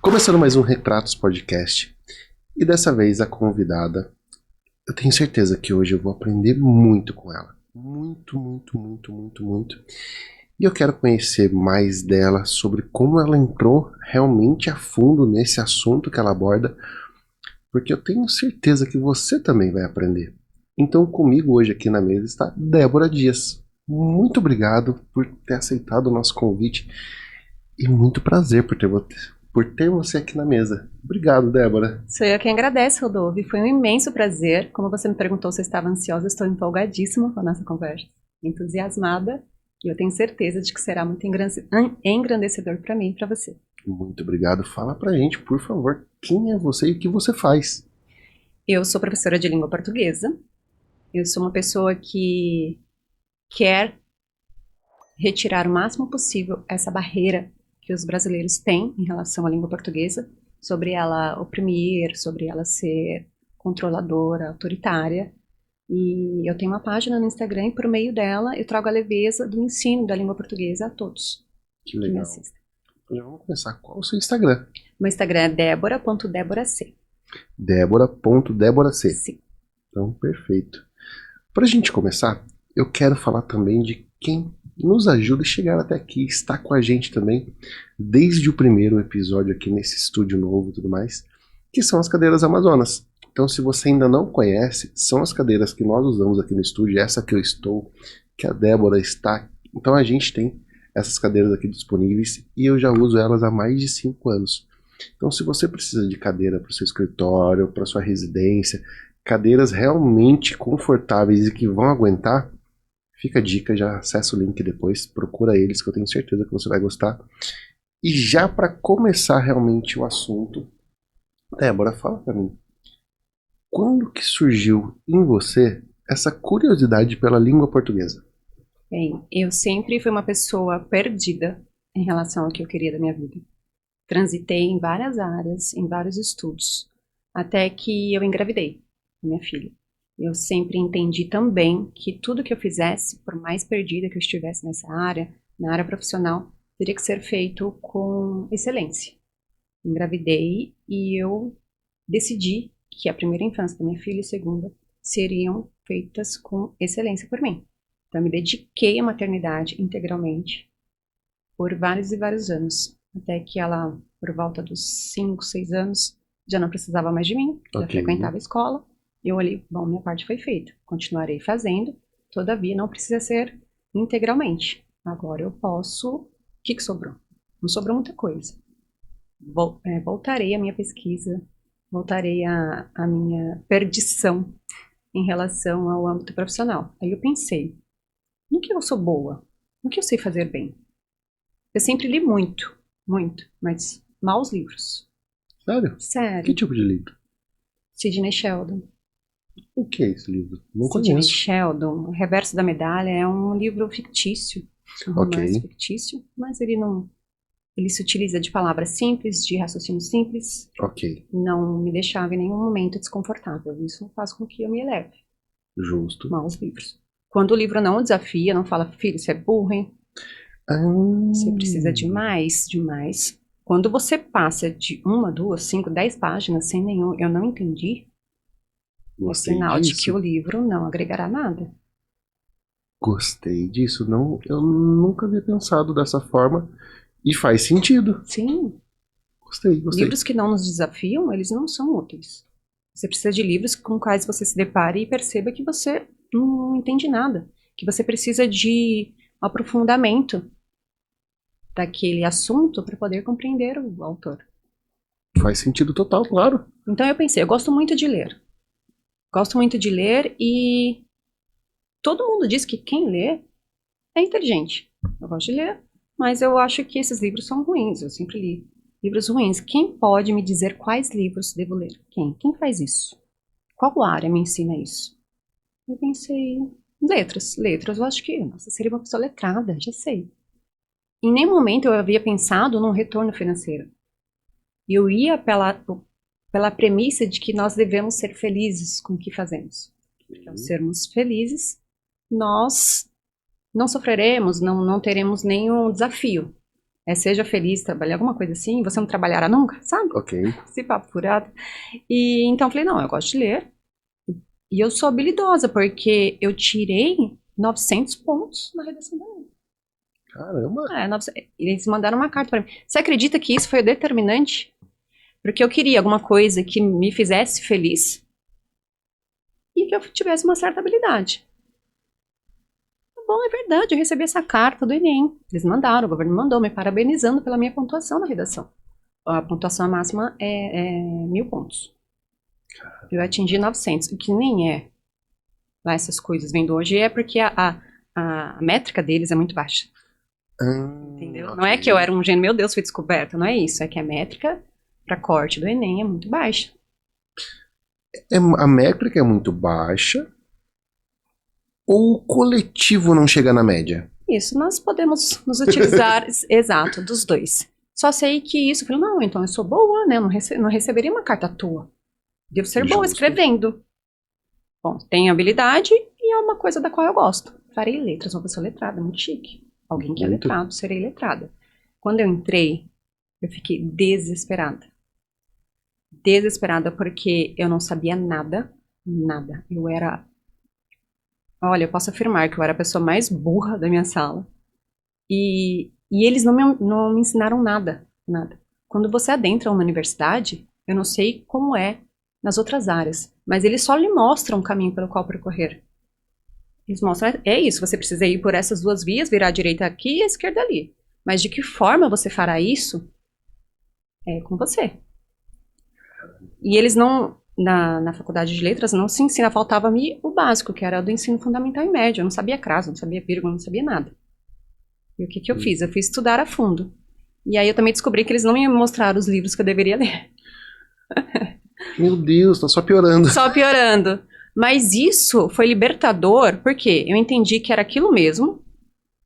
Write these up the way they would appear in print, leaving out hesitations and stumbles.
Começando mais um Retratos Podcast. E dessa vez a convidada, eu tenho certeza que hoje eu vou aprender muito com ela. Muito. E eu quero conhecer mais dela sobre como ela entrou realmente a fundo nesse assunto que ela aborda, porque eu tenho certeza que você também vai aprender. Então comigo hoje aqui na mesa está Débora Dias. Muito obrigado por ter aceitado o nosso convite e muito prazer por ter você aqui na mesa. Obrigado, Débora. Sou eu quem agradece, Rodolfo. Foi um imenso prazer. Como você me perguntou se eu estava ansiosa, estou empolgadíssima com a nossa conversa. Entusiasmada. E eu tenho certeza de que será muito engrandecedor para mim e para você. Muito obrigado. Fala pra gente, por favor, quem é você e o que você faz? Eu sou professora de língua portuguesa. Eu sou uma pessoa que quer retirar o máximo possível essa barreira que os brasileiros têm em relação à língua portuguesa, sobre ela oprimir, sobre ela ser controladora, autoritária. E eu tenho uma página no Instagram e por meio dela eu trago a leveza do ensino da língua portuguesa a todos Que que me legal. assistem. Então já vamos começar. Qual é o seu Instagram? Meu Instagram é debora.deborac. Débora.deborac. Sim. Então, perfeito. Pra gente começar, eu quero falar também de quem nos ajuda a chegar até aqui, está com a gente também, desde o primeiro episódio aqui nesse estúdio novo e tudo mais, que são as cadeiras Amazonas. Então, se você ainda não conhece, são as cadeiras que nós usamos aqui no estúdio, essa que eu estou, que a Débora está. Então, a gente tem essas cadeiras aqui disponíveis e eu já uso elas há mais de 5 anos. Então, se você precisa de cadeira para o seu escritório, para sua residência, cadeiras realmente confortáveis e que vão aguentar, fica a dica, já acessa o link depois, procura eles que eu tenho certeza que você vai gostar. E já para começar realmente o assunto, Débora, fala para mim, quando que surgiu em você essa curiosidade pela língua portuguesa? Bem, eu sempre fui uma pessoa perdida em relação ao que eu queria da minha vida. Transitei em várias áreas, em vários estudos, até que eu engravidei minha filha. Eu sempre entendi também que tudo que eu fizesse, por mais perdida que eu estivesse nessa área, na área profissional, teria que ser feito com excelência. Engravidei e eu decidi que a primeira infância da minha filha e a segunda seriam feitas com excelência por mim. Então, eu me dediquei à maternidade integralmente por vários e vários anos, até que ela, por volta dos 5, 6 anos, já não precisava mais de mim, já frequentava a escola. Eu olhei, bom, minha parte foi feita, continuarei fazendo, todavia não precisa ser integralmente. Agora eu posso, o que sobrou? Não sobrou muita coisa. Voltarei à minha pesquisa, voltarei à minha perdição em relação ao âmbito profissional. Aí eu pensei, no que eu sou boa? No que eu sei fazer bem? Eu sempre li muito, mas maus livros. Sério? Sério. Que tipo de livro? Sidney Sheldon. O que é esse livro? Não Sidney conheço. Sheldon, O Reverso da Medalha, é um livro fictício, um romance fictício, mas ele se utiliza de palavras simples, de raciocínio simples. Ok. Não me deixava em nenhum momento desconfortável. Isso faz com que eu me eleve. Justo. Maus livros. Quando o livro não o desafia, não fala, filho, você é burro, hein? Você precisa de mais. Quando você passa de 1, 2, 5, 10 páginas sem nenhum, eu não entendi, é sinal de que o livro não agregará nada. Gostei disso. Não, eu nunca havia pensado dessa forma e faz sentido. Sim. Gostei. Livros que não nos desafiam, eles não são úteis. Você precisa de livros com quais você se depare e perceba que você não entende nada, que você precisa de aprofundamento daquele assunto para poder compreender o autor. Faz sentido total, claro. Então eu pensei, eu gosto muito de ler. Gosto muito de ler e todo mundo diz que quem lê é inteligente. Eu gosto de ler, mas eu acho que esses livros são ruins. Eu sempre li livros ruins. Quem pode me dizer quais livros devo ler? Quem? Quem faz isso? Qual área me ensina isso? Eu pensei, letras. Letras, eu acho que, nossa, seria uma pessoa letrada, já sei. Em nenhum momento eu havia pensado num retorno financeiro. Eu ia pela premissa de que nós devemos ser felizes com o que fazemos. Porque ao sermos felizes, nós não sofreremos, não teremos nenhum desafio. Seja feliz, trabalhe alguma coisa assim, você não trabalhará nunca, sabe? Ok. Esse papo furado. E então eu falei, não, eu gosto de ler. E eu sou habilidosa, porque eu tirei 900 pontos na redação da Enem. Caramba. Eles mandaram uma carta para mim. Você acredita que isso foi o determinante? Porque eu queria alguma coisa que me fizesse feliz e que eu tivesse uma certa habilidade. Bom, é verdade, eu recebi essa carta do Enem. Eles mandaram, o governo mandou, me parabenizando pela minha pontuação na redação. A pontuação máxima é 1.000 pontos. Eu atingi 900, o que nem é lá essas coisas vendo hoje, é porque a métrica deles é muito baixa. Entendeu? Ok. Não é que eu era um gênio, meu Deus, fui descoberta, não é isso. É que a métrica para corte do Enem é muito baixa. A métrica é muito baixa ou o coletivo não chega na média? Isso, nós podemos nos utilizar, exato, dos dois. Só sei que isso, eu falei, não, então eu sou boa, né? Não receberia uma carta à toa. Devo ser boa Justo. escrevendo. Bom, tenho habilidade e é uma coisa da qual eu gosto. Farei letras, uma pessoa letrada, muito chique. Alguém que é Muito. letrado, serei letrada. Quando eu entrei, eu fiquei desesperada. Desesperada porque eu não sabia nada, nada. Olha, eu posso afirmar que eu era a pessoa mais burra da minha sala. E eles não me ensinaram nada, nada. Quando você adentra uma universidade, eu não sei como é nas outras áreas, mas eles só lhe mostram o caminho pelo qual percorrer. Eles mostram, é isso, você precisa ir por essas duas vias, virar a direita aqui e a esquerda ali. Mas de que forma você fará isso, é com você. E eles não, na faculdade de letras, não se ensina, faltava-me o básico, que era do ensino fundamental e médio. Eu não sabia crase, não sabia vírgula, não sabia nada. E o que eu fiz? Eu fui estudar a fundo. E aí eu também descobri que eles não me mostraram os livros que eu deveria ler. Meu Deus, tá só piorando. Só piorando. Mas isso foi libertador, porque eu entendi que era aquilo mesmo.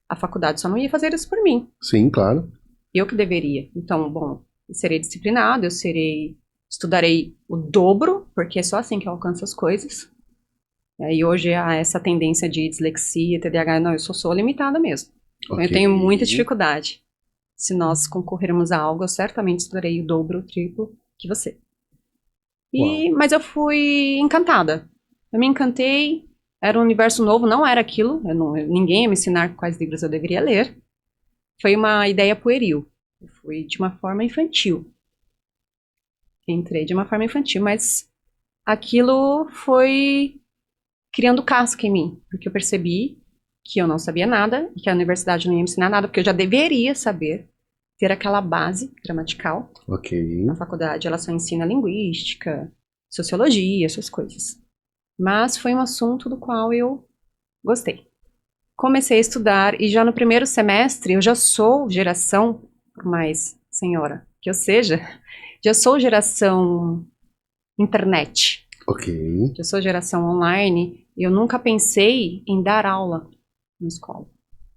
A faculdade só não ia fazer isso por mim. Sim, claro. Eu que deveria. Então, bom, eu serei disciplinado, estudarei o dobro, porque é só assim que eu alcanço as coisas. E hoje há essa tendência de dislexia, TDAH, não, eu sou limitada mesmo. Então, eu tenho muita dificuldade. Se nós concorrermos a algo, eu certamente estudarei o dobro, o triplo que você. Mas eu fui encantada. Eu me encantei, era um universo novo, não era aquilo, ninguém ia me ensinar quais livros eu deveria ler. Foi uma ideia pueril. Eu fui de uma forma infantil. Entrei de uma forma infantil, mas aquilo foi criando casca em mim, porque eu percebi que eu não sabia nada e que a universidade não ia me ensinar nada, porque eu já deveria saber ter aquela base gramatical. Ok. Na faculdade ela só ensina linguística, sociologia, essas coisas. Mas foi um assunto do qual eu gostei. Comecei a estudar e já no primeiro semestre eu já sou geração, por mais senhora que eu seja, já sou geração internet. Ok. Já sou geração online. Eu nunca pensei em dar aula na escola.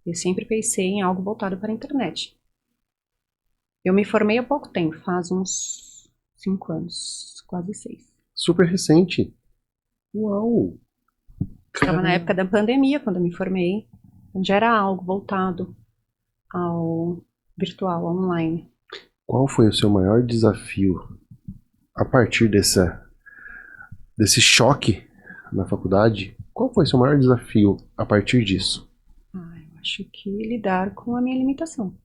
Eu sempre pensei em algo voltado para a internet. Eu me formei há pouco tempo, faz uns 5 anos, quase 6. Super recente. Uau! Estava na época da pandemia quando eu me formei. Então já era algo voltado ao virtual, ao online. Qual foi o seu maior desafio a partir desse choque na faculdade? Qual foi o seu maior desafio a partir disso? Eu acho que lidar com a minha limitação.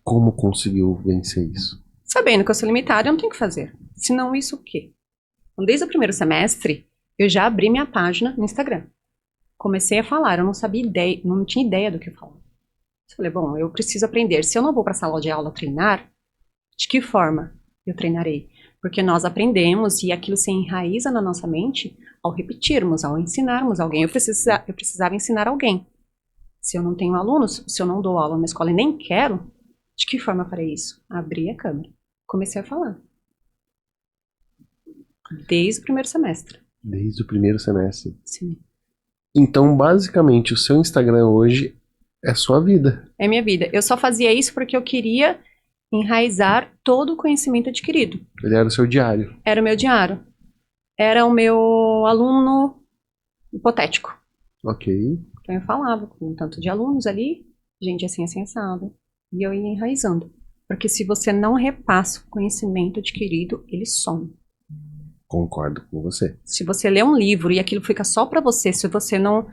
Como conseguiu vencer isso? Sabendo que eu sou limitada, eu não tenho o que fazer. Senão isso o quê? Então, desde o primeiro semestre, eu já abri minha página no Instagram. Comecei a falar, eu não sabia ideia, não tinha ideia do que eu falava. Eu falei, bom, eu preciso aprender. Se eu não vou para a sala de aula treinar, de que forma eu treinarei? Porque nós aprendemos e aquilo se enraiza na nossa mente ao repetirmos, ao ensinarmos alguém. Eu precisava ensinar alguém. Se eu não tenho alunos, se eu não dou aula na escola e nem quero, de que forma eu farei isso? Abri a câmera. Comecei a falar. Desde o primeiro semestre. Desde o primeiro semestre. Sim. Então, basicamente, o seu Instagram hoje é sua vida. É minha vida. Eu só fazia isso porque eu queria enraizar todo o conhecimento adquirido. Ele era o seu diário. Era o meu diário. Era o meu aluno hipotético. Ok. Então eu falava com um tanto de alunos ali, gente assim, assim, assado, e eu ia enraizando. Porque se você não repassa o conhecimento adquirido, ele some. Concordo com você. Se você lê um livro e aquilo fica só para você, se você não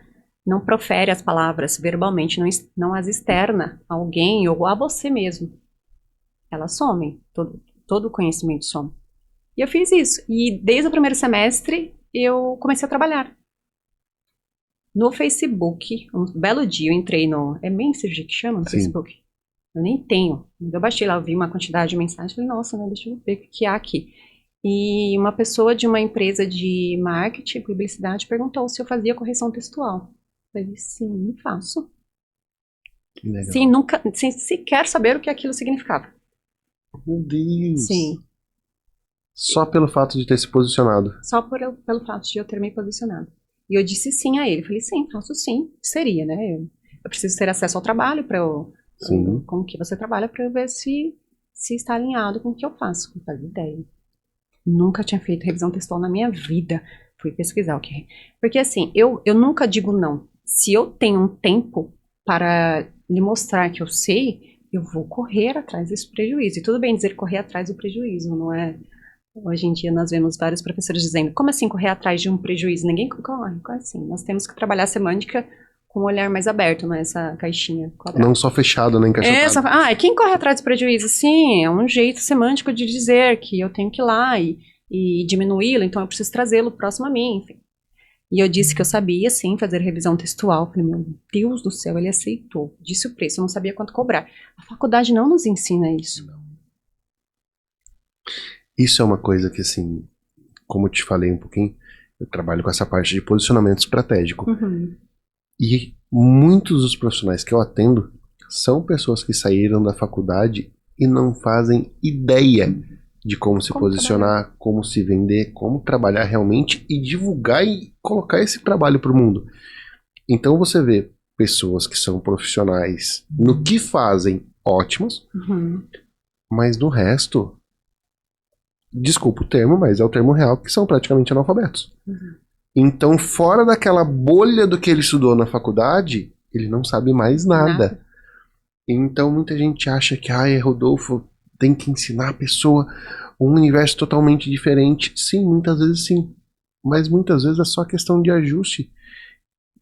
profere as palavras verbalmente, não as externa a alguém ou a você mesmo, elas somem. Todo o conhecimento some. E eu fiz isso. E desde o primeiro semestre, eu comecei a trabalhar. No Facebook, um belo dia eu entrei no... É Messenger que chama no Sim. Facebook? Eu nem tenho. Eu baixei lá, eu vi uma quantidade de mensagens, falei, nossa, né, deixa eu ver o que há aqui. E uma pessoa de uma empresa de marketing, publicidade, perguntou se eu fazia correção textual. Eu falei, sim, faço. Que legal. Sem sequer saber o que aquilo significava. Meu Deus. Sim. Só pelo fato de ter se posicionado. Só pelo fato de eu ter me posicionado. E eu disse sim a ele. Falei, sim, faço sim. Seria, né? Eu preciso ter acesso ao trabalho para eu... Sim. Com o que você trabalha para eu ver se está alinhado com o que eu faço. Não fazia ideia. Nunca tinha feito revisão textual na minha vida. Fui pesquisar o que é. Porque assim, eu nunca digo não. Se eu tenho um tempo para lhe mostrar que eu sei, eu vou correr atrás desse prejuízo. E tudo bem dizer correr atrás do prejuízo, não é? Hoje em dia nós vemos vários professores dizendo, como assim correr atrás de um prejuízo? Ninguém corre, assim. Nós temos que trabalhar a semântica com um olhar mais aberto, nessa caixinha quadrada. Não só fechado, nem encaixotado. Quem corre atrás do prejuízo? Sim, é um jeito semântico de dizer que eu tenho que ir lá e diminuí-lo, então eu preciso trazê-lo próximo a mim, enfim. E eu disse que eu sabia, sim, fazer revisão textual. Falei, meu Deus do céu, ele aceitou. Disse o preço, eu não sabia quanto cobrar. A faculdade não nos ensina isso. Isso é uma coisa que, assim, como eu te falei um pouquinho, eu trabalho com essa parte de posicionamento estratégico. Uhum. E muitos dos profissionais que eu atendo são pessoas que saíram da faculdade e não fazem ideia de como se posicionar, como se vender, como trabalhar realmente e divulgar e colocar esse trabalho para o mundo. Então você vê pessoas que são profissionais no que fazem ótimos, mas no resto, desculpa o termo, mas é o termo real, que são praticamente analfabetos. Então, fora daquela bolha do que ele estudou na faculdade, ele não sabe mais nada. Então, muita gente acha que, Rodolfo tem que ensinar a pessoa um universo totalmente diferente. Sim, muitas vezes sim. Mas muitas vezes é só questão de ajuste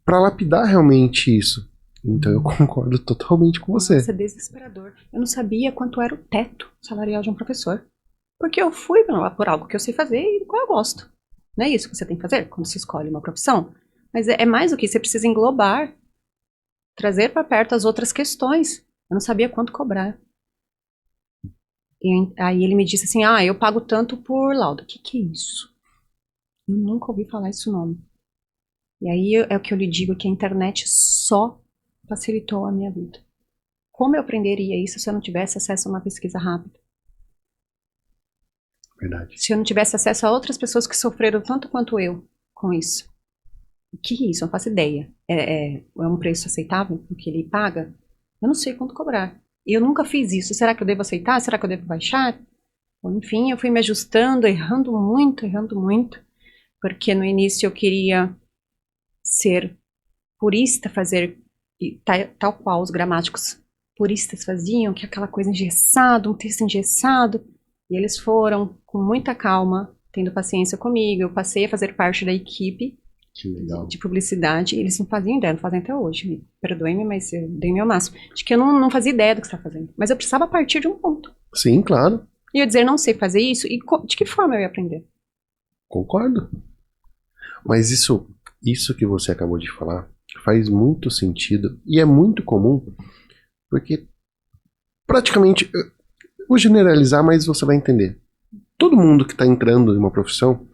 para lapidar realmente isso. Então, eu concordo totalmente com você. Isso é desesperador. Eu não sabia quanto era o teto salarial de um professor. Porque eu fui por algo que eu sei fazer e qual eu gosto. Não é isso que você tem que fazer quando se escolhe uma profissão. Mas é mais do que você precisa englobar, trazer para perto as outras questões. Eu não sabia quanto cobrar. E aí ele me disse assim, eu pago tanto por laudo. O que é isso? Eu nunca ouvi falar esse nome. E aí é o que eu lhe digo, que a internet só facilitou a minha vida. Como eu aprenderia isso se eu não tivesse acesso a uma pesquisa rápida? Verdade. Se eu não tivesse acesso a outras pessoas que sofreram tanto quanto eu com isso. O que é isso? Eu não faço ideia. É um preço aceitável o que ele paga? Eu não sei quanto cobrar. E eu nunca fiz isso. Será que eu devo aceitar? Será que eu devo baixar? Enfim, eu fui me ajustando, errando muito. Porque no início eu queria ser purista, fazer tal qual os gramáticos puristas faziam, que é aquela coisa engessada, um texto engessado. E eles foram com muita calma, tendo paciência comigo. Eu passei a fazer parte da equipe de publicidade. Eles não faziam ideia, não fazem até hoje. Perdoe-me, mas eu dei meu máximo. De que eu não fazia ideia do que você está fazendo. Mas eu precisava partir de um ponto. Sim, claro. E eu dizer, não sei fazer isso, e de que forma eu ia aprender? Concordo. Mas isso que você acabou de falar faz muito sentido e é muito comum, porque praticamente, vou generalizar, mas você vai entender. Todo mundo que está entrando em uma profissão,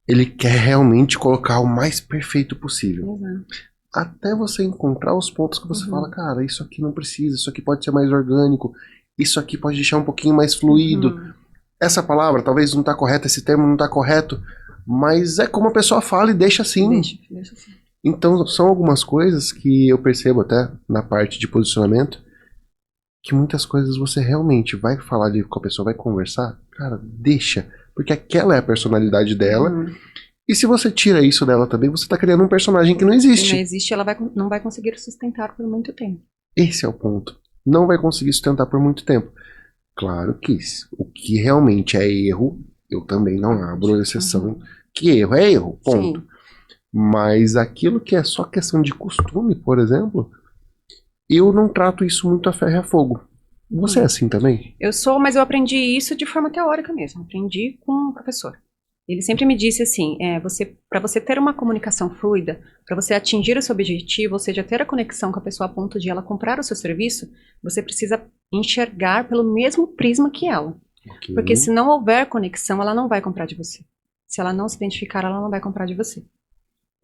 ele quer realmente colocar o mais perfeito possível. Exato. Até você encontrar os pontos que você fala, cara, isso aqui não precisa, isso aqui pode ser mais orgânico, isso aqui pode deixar um pouquinho mais fluido. Essa palavra talvez não está correta, esse termo não está correto, mas é como a pessoa fala e deixa assim. Deixa assim. Então são algumas coisas que eu percebo até na parte de posicionamento, que muitas coisas você realmente vai falar ali com a pessoa, vai conversar, cara, deixa, porque aquela é a personalidade dela, E se você tira isso dela também, você tá criando um personagem que não existe. Se não existe, ela não vai conseguir sustentar por muito tempo. Esse é o ponto. Não vai conseguir sustentar por muito tempo. Claro que o que realmente é erro, eu também não abro exceção. Que erro é erro, ponto. Sim. Mas aquilo que é só questão de costume, por exemplo, eu não trato isso muito a ferro e a fogo. Você é assim também? Eu sou, mas eu aprendi isso de forma teórica mesmo. Aprendi com um professor. Ele sempre me disse assim, para você ter uma comunicação fluida, para você atingir o seu objetivo, ou seja, ter a conexão com a pessoa a ponto de ela comprar o seu serviço, você precisa enxergar pelo mesmo prisma que ela. Okay. Porque se não houver conexão, ela não vai comprar de você. Se ela não se identificar, ela não vai comprar de você.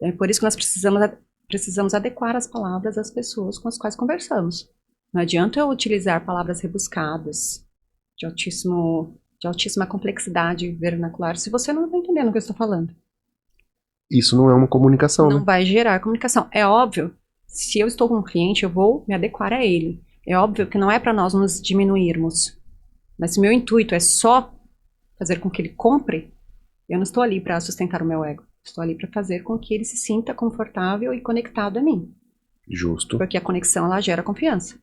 É por isso que nós precisamos adequar as palavras às pessoas com as quais conversamos. Não adianta eu utilizar palavras rebuscadas, de altíssima complexidade vernacular, se você não está entendendo o que eu estou falando. Isso não é uma comunicação, não né? vai gerar comunicação. É óbvio, se eu estou com um cliente, eu vou me adequar a ele. É óbvio que não é para nós nos diminuirmos. Mas se meu intuito é só fazer com que ele compre, eu não estou ali para sustentar o meu ego. Estou ali para fazer com que ele se sinta confortável e conectado a mim. Justo. Porque a conexão, ela gera confiança.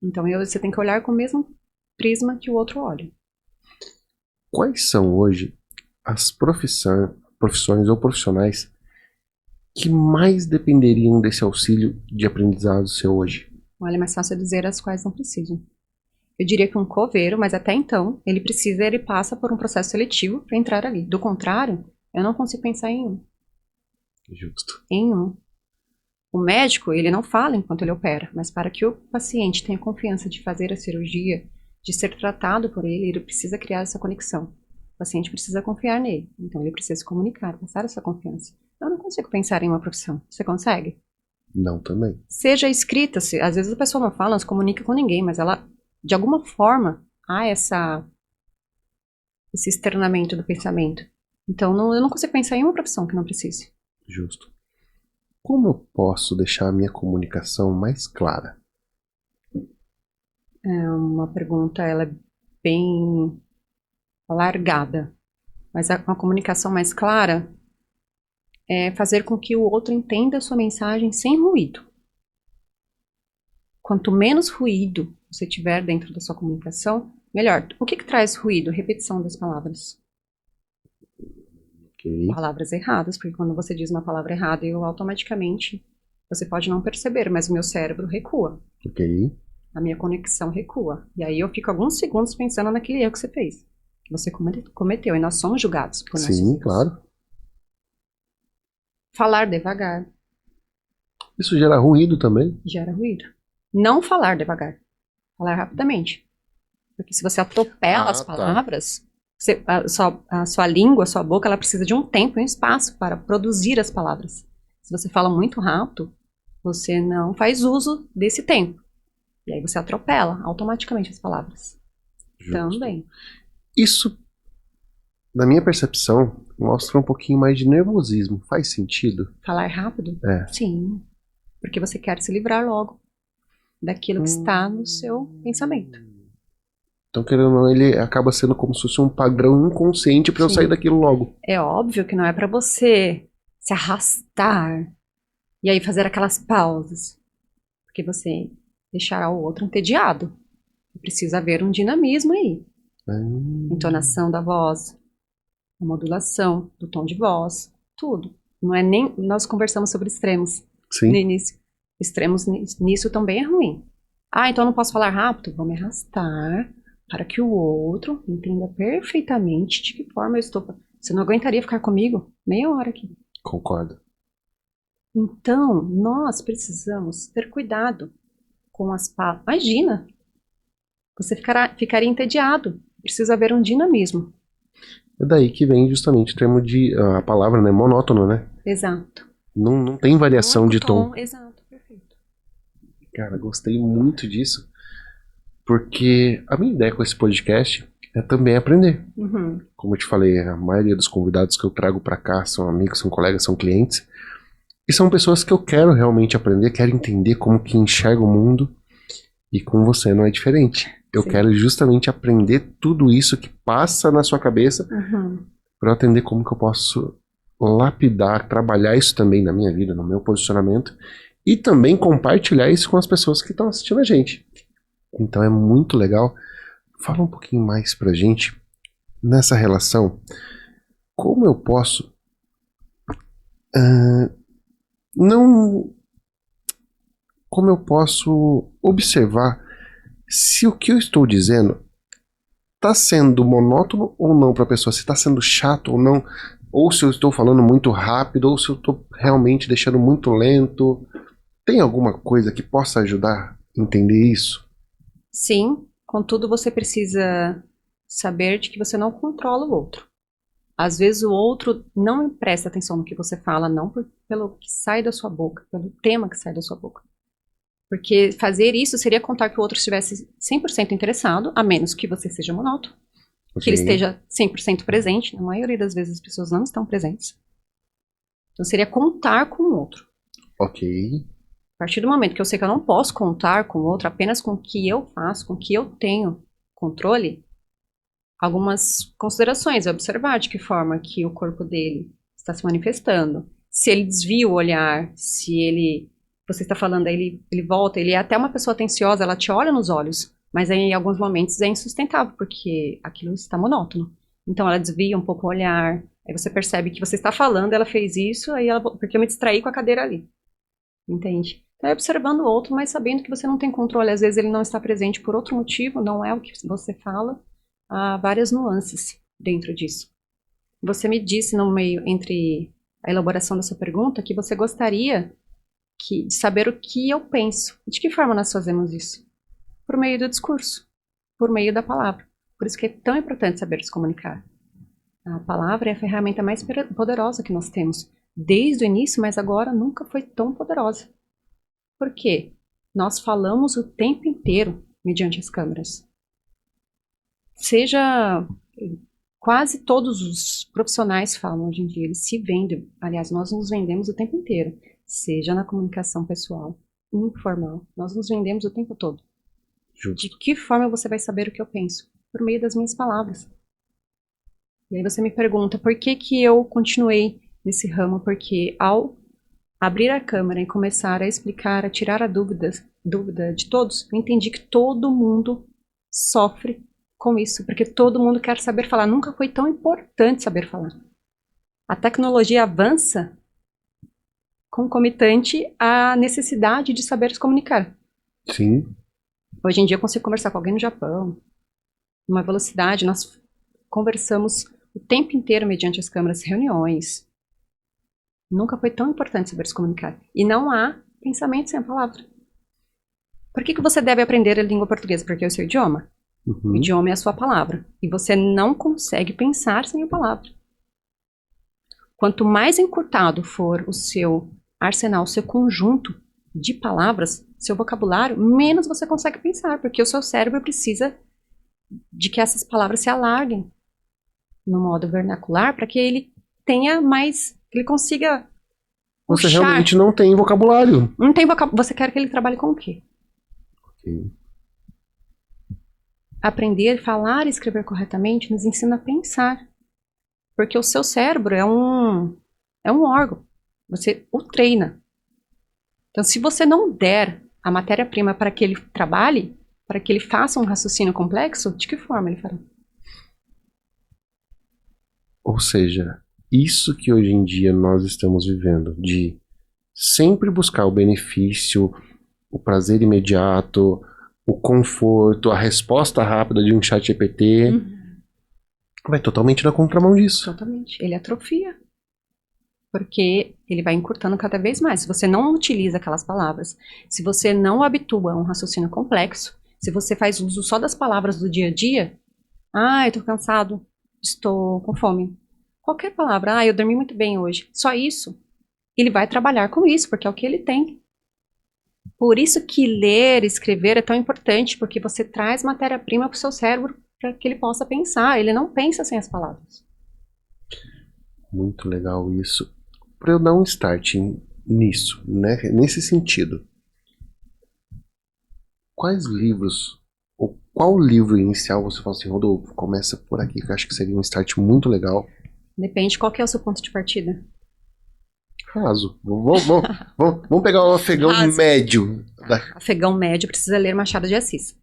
Então você tem que olhar com o mesmo prisma que o outro olha. Quais são hoje as profissões ou profissionais que mais dependeriam desse auxílio de aprendizado seu hoje? Olha, é mais fácil dizer as quais não precisam. Eu diria que um coveiro, mas até então, ele passa por um processo seletivo para entrar ali. Do contrário, eu não consigo pensar em um. Justo. Em um. O médico, ele não fala enquanto ele opera, mas para que o paciente tenha confiança de fazer a cirurgia, de ser tratado por ele precisa criar essa conexão. O paciente precisa confiar nele, então ele precisa se comunicar, passar essa confiança. Eu não consigo pensar em uma profissão. Você consegue? Não, também. Seja escrita, às vezes a pessoa não fala, não se comunica com ninguém, mas ela, de alguma forma, há esse externamento do pensamento. Então, eu não consigo pensar em uma profissão que não precise. Justo. Como eu posso deixar a minha comunicação mais clara? É uma pergunta, ela é bem alargada. Mas uma comunicação mais clara é fazer com que o outro entenda a sua mensagem sem ruído. Quanto menos ruído você tiver dentro da sua comunicação, melhor. O que traz ruído? Repetição das palavras. Okay. Palavras erradas, porque quando você diz uma palavra errada, automaticamente, você pode não perceber, mas o meu cérebro recua. Ok. A minha conexão recua. E aí eu fico alguns segundos pensando naquele erro que você fez. Que você cometeu. E nós somos julgados por nossos erros. Sim, claro. Falar devagar. Isso gera ruído também? Gera ruído. Não falar devagar. Falar rapidamente. Porque se você atropela as palavras, a sua língua, a sua boca, ela precisa de um tempo e um espaço para produzir as palavras. Se você fala muito rápido, você não faz uso desse tempo. E aí você atropela automaticamente as palavras. Justo. Também. Isso, na minha percepção, mostra um pouquinho mais de nervosismo. Faz sentido? Falar rápido? É. Sim. Porque você quer se livrar logo daquilo que está no seu pensamento. Então, querendo ou não, ele acaba sendo como se fosse um padrão inconsciente para eu sair daquilo logo. É óbvio que não é para você se arrastar e aí fazer aquelas pausas. Porque você deixará o outro entediado. Precisa haver um dinamismo aí. Entonação da voz, a modulação do tom de voz, tudo. Não é nem... Nós conversamos sobre extremos. Sim. No início. Extremos nisso também é ruim. Então eu não posso falar rápido? Vou me arrastar para que o outro entenda perfeitamente de que forma eu estou. Você não aguentaria ficar comigo meia hora aqui. Concordo. Então, nós precisamos ter cuidado com as palavras. Imagina, você ficaria entediado. Precisa haver um dinamismo. É daí que vem justamente o termo de... a palavra, né? Monótono, né? Exato. Não tem variação Não é de tom. Exato, perfeito. Cara, gostei muito disso. Porque a minha ideia com esse podcast é também aprender. Uhum. Como eu te falei, a maioria dos convidados que eu trago pra cá são amigos, são colegas, são clientes. E são pessoas que eu quero realmente aprender, quero entender como que enxerga o mundo. E com você não é diferente. Eu Sim. quero justamente aprender tudo isso que passa na sua cabeça Uhum. para eu entender como que eu posso lapidar, trabalhar isso também na minha vida, no meu posicionamento, e também compartilhar isso com as pessoas que estão assistindo a gente. Então é muito legal. Fala um pouquinho mais pra gente nessa relação. Como eu posso não... Como eu posso observar se o que eu estou dizendo está sendo monótono ou não para a pessoa, se está sendo chato ou não, ou se eu estou falando muito rápido, ou se eu estou realmente deixando muito lento. Tem alguma coisa que possa ajudar a entender isso? Sim, contudo você precisa saber de que você não controla o outro. Às vezes o outro não presta atenção no que você fala, não pelo que sai da sua boca, pelo tema que sai da sua boca. Porque fazer isso seria contar que o outro estivesse 100% interessado, a menos que você seja monótono, que ele esteja 100% presente. Na maioria das vezes as pessoas não estão presentes. Então seria contar com o outro. Ok. A partir do momento que eu sei que eu não posso contar com o outro apenas com o que eu faço, com o que eu tenho controle, algumas considerações, observar de que forma que o corpo dele está se manifestando. Se ele desvia o olhar, se ele... Você está falando, aí ele volta, ele é até uma pessoa atenciosa, ela te olha nos olhos, mas aí, em alguns momentos é insustentável, porque aquilo está monótono. Então ela desvia um pouco o olhar, aí você percebe que você está falando, ela fez isso, aí ela, porque eu me distraí com a cadeira ali. Entende? Então é observando o outro, mas sabendo que você não tem controle. Às vezes ele não está presente por outro motivo, não é o que você fala. Há várias nuances dentro disso. Você me disse no meio, entre a elaboração da sua pergunta, que você gostaria de saber o que eu penso. De que forma nós fazemos isso? Por meio do discurso, por meio da palavra. Por isso que é tão importante saber se comunicar. A palavra é a ferramenta mais poderosa que nós temos. Desde o início, mas agora nunca foi tão poderosa. Por quê? Nós falamos o tempo inteiro mediante as câmeras. Seja... Quase todos os profissionais falam hoje em dia, eles se vendem. Aliás, nós nos vendemos o tempo inteiro. Seja na comunicação pessoal, informal. Nós nos vendemos o tempo todo. Justo. De que forma você vai saber o que eu penso? Por meio das minhas palavras. E aí você me pergunta, por que que eu continuei nesse ramo? Porque ao abrir a câmera e começar a explicar, a tirar a dúvida de todos, eu entendi que todo mundo sofre com isso, porque todo mundo quer saber falar. Nunca foi tão importante saber falar. A tecnologia avança concomitante à necessidade de saber se comunicar. Sim. Hoje em dia eu consigo conversar com alguém no Japão, numa velocidade, nós conversamos o tempo inteiro mediante as câmeras, reuniões. Nunca foi tão importante saber se comunicar. E não há pensamento sem a palavra. Por que que você deve aprender a língua portuguesa? Porque é o seu idioma. O idioma é a sua palavra. E você não consegue pensar sem a palavra. Quanto mais encurtado for o seu arsenal, o seu conjunto de palavras, seu vocabulário, menos você consegue pensar. Porque o seu cérebro precisa de que essas palavras se alarguem no modo vernacular para que ele tenha mais... que ele consiga puxar. Você realmente não tem vocabulário. Não tem vocabulário. Você quer que ele trabalhe com o quê? Ok. Aprender, falar e escrever corretamente nos ensina a pensar. Porque o seu cérebro é um órgão. Você o treina. Então, se você não der a matéria-prima para que ele trabalhe, para que ele faça um raciocínio complexo, de que forma ele fará? Ou seja, isso que hoje em dia nós estamos vivendo, de sempre buscar o benefício, o prazer imediato, o conforto, a resposta rápida de um chat GPT, vai totalmente na contramão disso. Totalmente. Ele atrofia. Porque ele vai encurtando cada vez mais. Se você não utiliza aquelas palavras, se você não habitua a um raciocínio complexo, se você faz uso só das palavras do dia a dia, eu tô cansado, estou com fome. Qualquer palavra, eu dormi muito bem hoje. Só isso. Ele vai trabalhar com isso, porque é o que ele tem. Por isso que ler, escrever é tão importante, porque você traz matéria-prima para o seu cérebro para que ele possa pensar. Ele não pensa sem as palavras. Muito legal isso. Para eu dar um start nisso, né? Nesse sentido, quais livros, ou qual livro inicial você fala assim, Rodolfo, começa por aqui, que eu acho que seria um start muito legal. Depende, qual que é o seu ponto de partida? Raso. Vamos pegar um afegão Raso. médio. Afegão médio precisa ler Machado de Assis.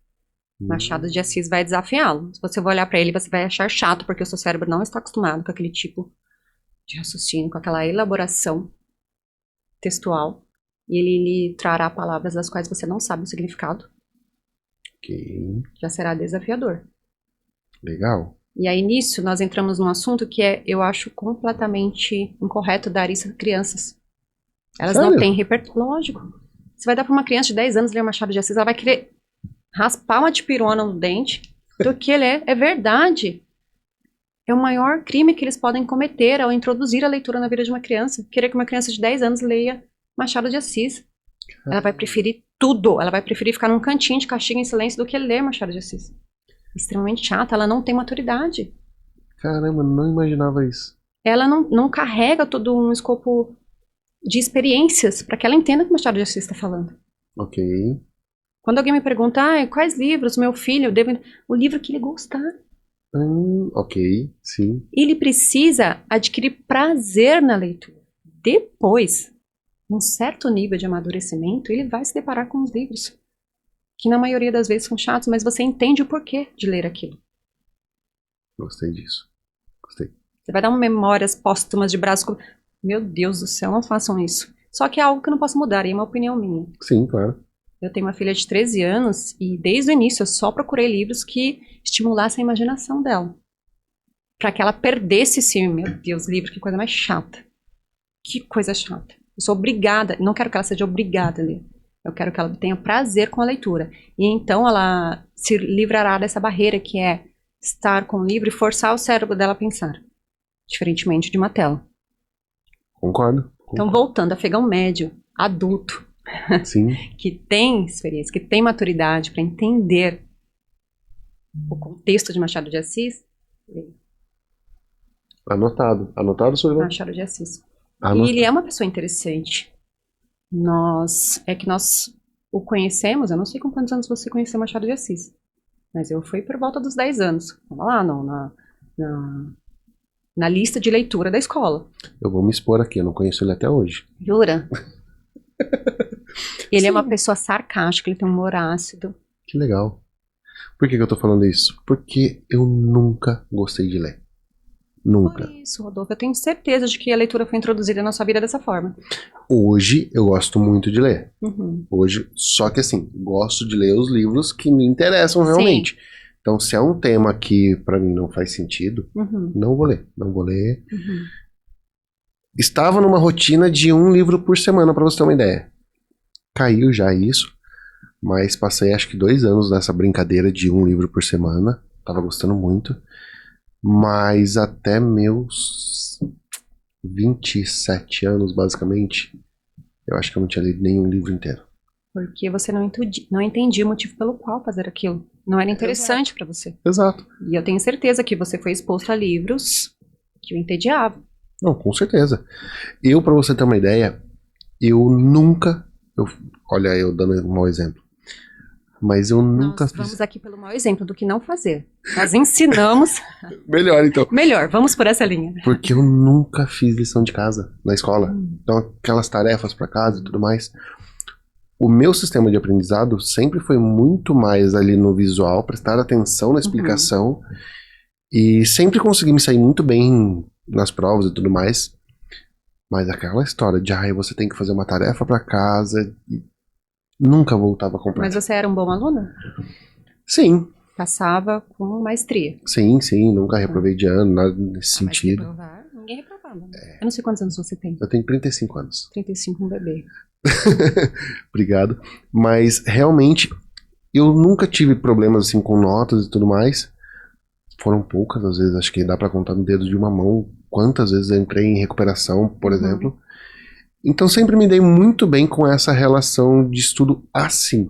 Machado de Assis vai desafiá-lo. Se você for olhar para ele, você vai achar chato, porque o seu cérebro não está acostumado com aquele tipo de raciocínio, com aquela elaboração textual. E ele lhe trará palavras das quais você não sabe o significado. Ok. Já será desafiador. Legal. E aí, nisso, nós entramos num assunto que eu acho completamente incorreto dar isso a crianças. Elas Sério? não têm repertório. Lógico. Você vai dar para uma criança de 10 anos ler Machado de Assis, ela vai querer raspar uma dipirona no dente do que ele é. É verdade. É o maior crime que eles podem cometer ao introduzir a leitura na vida de uma criança. Querer que uma criança de 10 anos leia Machado de Assis. Ela vai preferir tudo. Ela vai preferir ficar num cantinho de castigo em silêncio do que ler Machado de Assis. Extremamente chata, ela não tem maturidade. Caramba, não imaginava isso. Ela não carrega todo um escopo de experiências para que ela entenda o que o Machado de Assis está falando. Ok. Quando alguém me pergunta, quais livros meu filho deve... O livro que ele gostar. Ok, sim. Ele precisa adquirir prazer na leitura. Depois, num certo nível de amadurecimento, ele vai se deparar com os livros que na maioria das vezes são chatos, mas você entende o porquê de ler aquilo. Gostei disso. Gostei. Você vai dar uma memórias póstumas de braço. Meu Deus do céu, não façam isso. Só que é algo que eu não posso mudar, e é uma opinião minha. Sim, claro. Eu tenho uma filha de 13 anos e desde o início eu só procurei livros que estimulassem a imaginação dela. Para que ela perdesse esse, meu Deus, livro, que coisa mais chata. Que coisa chata. Eu sou obrigada, não quero que ela seja obrigada a ler. Eu quero que ela tenha prazer com a leitura. E então ela se livrará dessa barreira que é estar com o livro e forçar o cérebro dela a pensar. Diferentemente de uma tela. Concordo. Então, voltando, afegão médio, adulto, Sim. que tem experiência, que tem maturidade para entender o contexto de Machado de Assis, Anotado. Anotado, Sullivan? Machado de Assis. Anotado. E ele é uma pessoa interessante. Nós o conhecemos, eu não sei com quantos anos você conheceu Machado de Assis, mas eu fui por volta dos 10 anos. Estava lá na lista de leitura da escola. Eu vou me expor aqui, eu não conheço ele até hoje. Jura? Ele Sim. é uma pessoa sarcástica, ele tem um humor ácido. Que legal. Por que eu tô falando isso? Porque eu nunca gostei de ler. Nunca. Por isso, Rodolfo, eu tenho certeza de que a leitura foi introduzida na sua vida dessa forma. Hoje eu gosto muito de ler. Uhum. Hoje, só que assim, gosto de ler os livros que me interessam realmente. Sim. Então, se é um tema que pra mim não faz sentido, não vou ler. Não vou ler. Uhum. Estava numa rotina de um livro por semana, pra você ter uma ideia. Caiu já isso, mas passei acho que 2 anos nessa brincadeira de um livro por semana. Tava gostando muito. Mas até meus 27 anos, basicamente, eu acho que eu não tinha lido nenhum livro inteiro. Porque você não entendia o motivo pelo qual fazer aquilo. Não era interessante para você. Exato. E eu tenho certeza que você foi exposto a livros que o entediavam. Não, com certeza. Eu, pra você ter uma ideia, eu nunca... olha, eu dando um mau exemplo. Mas eu nunca fiz... Vamos aqui pelo mau exemplo do que não fazer. Nós ensinamos... Melhor, então. Melhor, vamos por essa linha. Porque eu nunca fiz lição de casa na escola. Então, aquelas tarefas pra casa e tudo mais. O meu sistema de aprendizado sempre foi muito mais ali no visual, prestar atenção na explicação. E sempre consegui me sair muito bem nas provas e tudo mais. Mas aquela história de, você tem que fazer uma tarefa pra casa... Nunca voltava a comprar. Mas você era um bom aluno? Sim. Passava com maestria? Sim, nunca reprovei de ano, nada nesse sentido. Reprovar, ninguém reprovava. Eu não sei quantos anos você tem. Eu tenho 35 anos. 35, um bebê. Obrigado. Mas, realmente, eu nunca tive problemas assim com notas e tudo mais. Foram poucas, às vezes, acho que dá pra contar no dedo de uma mão quantas vezes eu entrei em recuperação, por exemplo. Então sempre me dei muito bem com essa relação de estudo assim.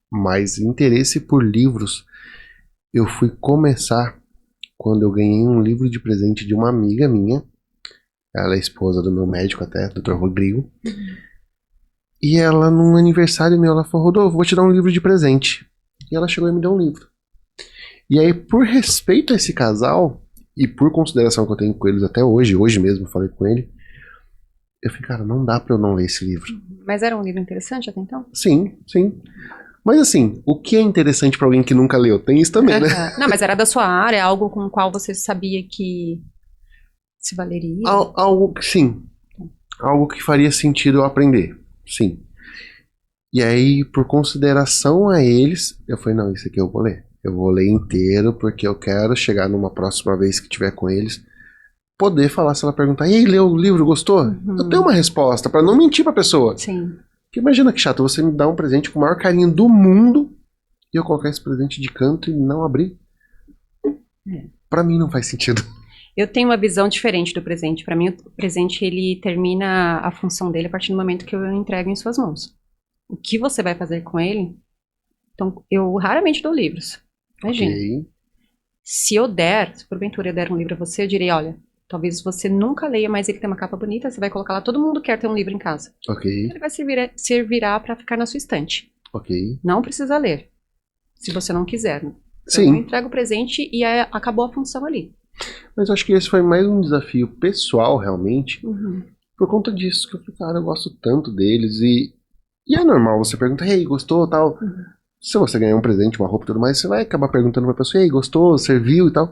Mas interesse por livros eu fui começar quando eu ganhei um livro de presente de uma amiga minha. Ela é esposa do meu médico até, Dr. Rodrigo. E ela, num aniversário meu, ela falou: Rodolfo, vou te dar um livro de presente. E ela chegou e me deu um livro. E aí, por respeito a esse casal, e por consideração que eu tenho com eles até hoje mesmo eu falei com ele, eu falei, cara, não dá pra eu não ler esse livro. Mas era um livro interessante até então? Sim, sim. Mas assim, o que é interessante pra alguém que nunca leu? Tem isso também, né? Não, mas era da sua área, algo com o qual você sabia que se valeria? Algo que sim. Algo que faria sentido eu aprender. Sim. E aí, por consideração a eles, eu falei, não, isso aqui eu vou ler. Eu vou ler inteiro, porque eu quero chegar numa próxima vez que tiver com eles, poder falar se ela perguntar, e aí, leu o livro, gostou? Eu tenho uma resposta, pra não mentir pra pessoa. Sim. Porque imagina que chato, você me dá um presente com o maior carinho do mundo, e eu colocar esse presente de canto e não abrir. Pra mim não faz sentido. Eu tenho uma visão diferente do presente. Pra mim, o presente, ele termina a função dele a partir do momento que eu entrego em suas mãos. O que você vai fazer com ele? Então, eu raramente dou livros. Imagina. Ok. Se eu der, se porventura eu der um livro a você, eu direi, olha, talvez você nunca leia, mas ele tem uma capa bonita, você vai colocar lá, todo mundo quer ter um livro em casa. Ok. Ele vai servirá para ficar na sua estante. Ok. Não precisa ler, se você não quiser. Então, Sim. eu entrego o presente e acabou a função ali. Mas eu acho que esse foi mais um desafio pessoal, realmente, Uhum. por conta disso, que eu falei, cara, eu gosto tanto deles, e é normal você perguntar, ei, gostou, tal. Se você ganhar um presente, uma roupa e tudo mais, você vai acabar perguntando pra pessoa, ei, gostou, serviu e tal.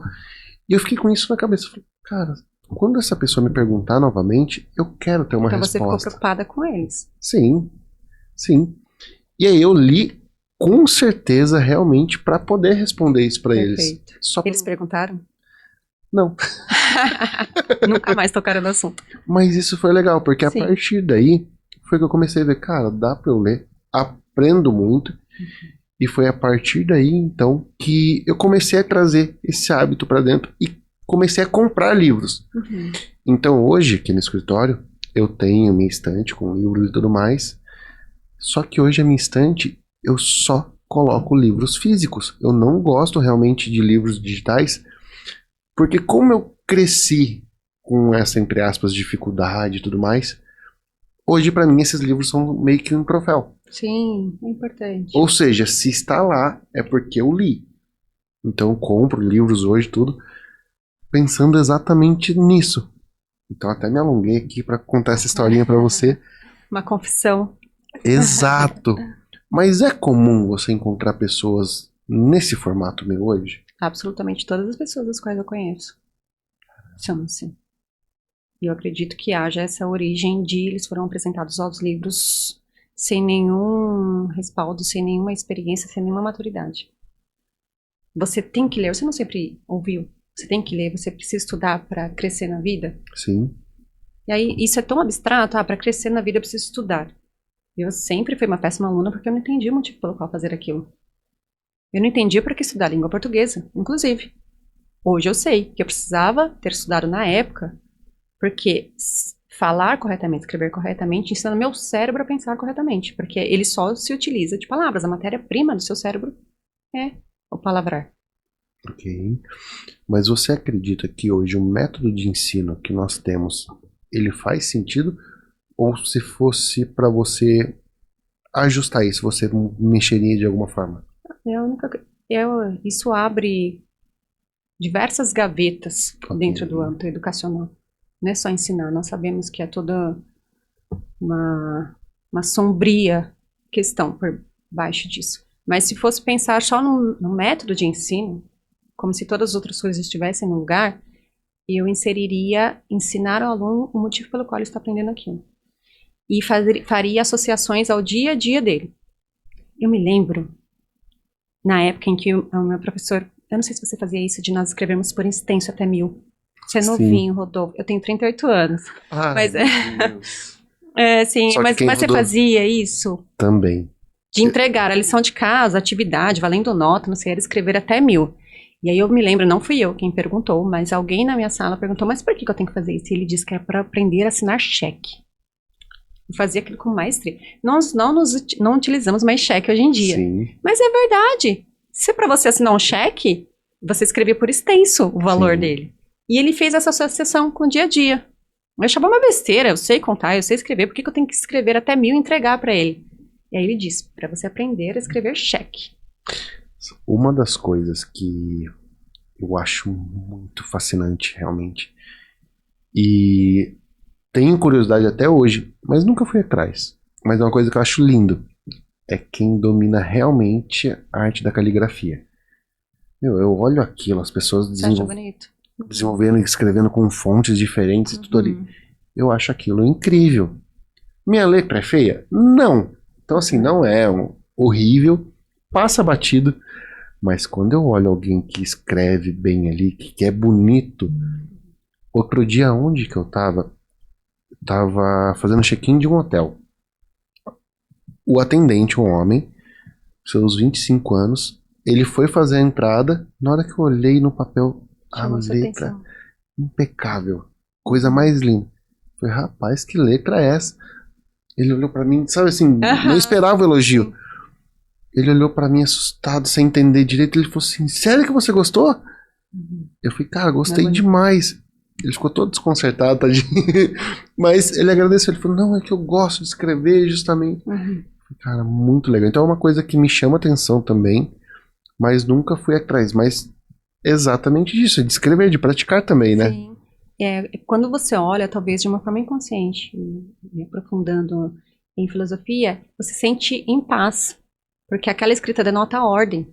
E eu fiquei com isso na cabeça, falei, cara, quando essa pessoa me perguntar novamente, eu quero ter uma Então você ficou resposta. preocupada com eles. Sim, sim. E aí eu li com certeza realmente pra poder responder isso pra eles. Perfeito. Só Eles perguntaram? Não. Nunca mais tocaram no assunto. Mas isso foi legal, porque a Sim. partir daí foi que eu comecei a ver, cara, dá pra eu ler, aprendo muito. E foi a partir daí, então, que eu comecei a trazer esse hábito pra dentro e comecei a comprar livros. Uhum. Então hoje, aqui no escritório, eu tenho minha estante com livros e tudo mais. Só que hoje a minha estante, eu só coloco livros físicos. Eu não gosto realmente de livros digitais, porque como eu cresci com essa, entre aspas, dificuldade e tudo mais, hoje pra mim esses livros são meio que um troféu. Sim, é importante. Ou seja, se está lá, é porque eu li. Então eu compro livros hoje, tudo, pensando exatamente nisso. Então até me alonguei aqui para contar essa historinha para você. Uma confissão. Exato. Mas é comum você encontrar pessoas nesse formato meu hoje? Absolutamente todas as pessoas das quais eu conheço são assim. E eu acredito que haja essa origem de eles foram apresentados aos livros sem nenhum respaldo, sem nenhuma experiência, sem nenhuma maturidade. Você tem que ler, você não sempre ouviu, você tem que ler, você precisa estudar para crescer na vida. Sim. E aí isso é tão abstrato, para crescer na vida eu preciso estudar. Eu sempre fui uma péssima aluna porque eu não entendi o motivo pelo qual fazer aquilo. Eu não entendia por que estudar a língua portuguesa, inclusive. Hoje eu sei que eu precisava ter estudado na época, porque falar corretamente, escrever corretamente, ensina meu cérebro a pensar corretamente, porque ele só se utiliza de palavras. A matéria-prima do seu cérebro é o palavrar. Ok. Mas você acredita que hoje o método de ensino que nós temos, ele faz sentido? Ou se fosse para você ajustar isso, você mexeria de alguma forma? Isso abre diversas gavetas dentro Ok. do âmbito educacional. Não é só ensinar, nós sabemos que é toda uma sombria questão por baixo disso. Mas se fosse pensar só no método de ensino, como se todas as outras coisas estivessem no lugar, eu inseriria ensinar ao aluno o motivo pelo qual ele está aprendendo aquilo. E faria associações ao dia a dia dele. Eu me lembro, na época em que o meu professor, eu não sei se você fazia isso, de nós escrevermos por extenso até 1000. Você é novinho, Rodolfo. Eu tenho 38 anos. Ai, mas meu Deus. Sim, Só que mas quem você rodou- fazia isso? Também. De entregar a lição de casa, atividade, valendo nota, não sei, era escrever até 1000. E aí eu me lembro, não fui eu quem perguntou, mas alguém na minha sala perguntou, mas por que eu tenho que fazer isso? E ele disse que era para aprender a assinar cheque. E fazia aquilo com maestria. Nós não utilizamos mais cheque hoje em dia. Sim. Mas é verdade. Se para você assinar um cheque, você escrevia por extenso o valor Sim. dele. E ele fez essa associação com o dia a dia. Eu achava uma besteira, eu sei contar, eu sei escrever, por que eu tenho que escrever até 1000 e entregar para ele? E aí ele disse, para você aprender a escrever cheque. Uma das coisas que Eu acho muito fascinante, realmente. E tenho curiosidade até hoje, mas nunca fui atrás. Mas é uma coisa que eu acho lindo. É quem domina realmente a arte da caligrafia. Eu olho aquilo, as pessoas Você acha bonito? desenvolvendo e escrevendo com fontes diferentes e tudo ali. Uhum. Eu acho aquilo incrível. Minha letra é feia? Não. Então, assim, não é horrível, passa batido, mas quando eu olho alguém que escreve bem ali, que é bonito. Outro dia, onde que eu tava? Tava fazendo check-in de um hotel. O atendente, um homem, seus 25 anos, ele foi fazer a entrada. Na hora que eu olhei no papel, a Chamou sua letra atenção. impecável. Coisa mais linda. Falei, rapaz, que letra é essa? Ele olhou pra mim, sabe assim, não Aham, esperava o elogio. sim. Ele olhou pra mim assustado, sem entender direito. Ele falou assim: sério que você gostou? Uhum. Eu falei, cara, Não é gostei bonito? demais. Ele ficou todo desconcertado, tadinho. Mas ele agradeceu. Ele falou, não, é que eu gosto de escrever justamente. Uhum. Cara, muito legal. Então é uma coisa que me chama atenção também, mas nunca fui atrás. Mas exatamente disso, de escrever, de praticar também, né? Sim. Quando você olha, talvez de uma forma inconsciente, e aprofundando em filosofia, você se sente em paz, porque aquela escrita denota a ordem.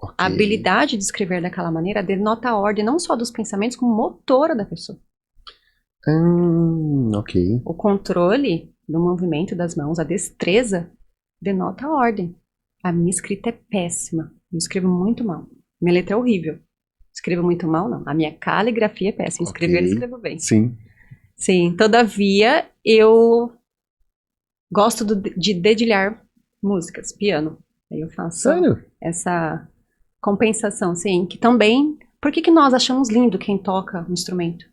Ok. A habilidade de escrever daquela maneira denota a ordem não só dos pensamentos, como motora da pessoa. Ok. O controle do movimento das mãos, a destreza, denota a ordem. A minha escrita é péssima. Eu escrevo muito mal. Minha letra é horrível. Escrevo muito mal, não. A minha caligrafia é péssima. Escrever, eu Ok. escrevo bem. Sim. Sim, todavia, eu gosto de dedilhar músicas, piano. Aí eu faço Sério? essa compensação, sim, que também... Por que nós achamos lindo quem toca um instrumento?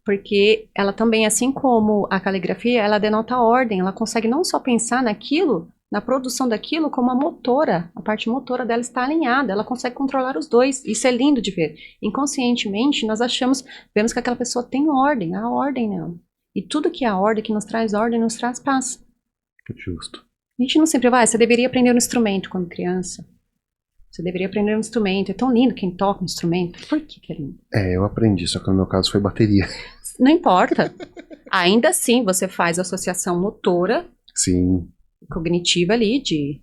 Porque ela também, assim como a caligrafia, ela denota ordem, ela consegue não só pensar naquilo, na produção daquilo, como a parte motora dela está alinhada, ela consegue controlar os dois. Isso é lindo de ver. Inconscientemente, nós vemos que aquela pessoa tem ordem, há ordem nela. E tudo que é a ordem, que nos traz ordem, nos traz paz. Justo. A gente não sempre vai, você deveria aprender um instrumento quando criança. Você deveria aprender um instrumento. É tão lindo quem toca um instrumento. Por que é lindo? Eu aprendi, só que no meu caso foi bateria. Não importa. Ainda assim, você faz associação motora, Sim. cognitiva ali, de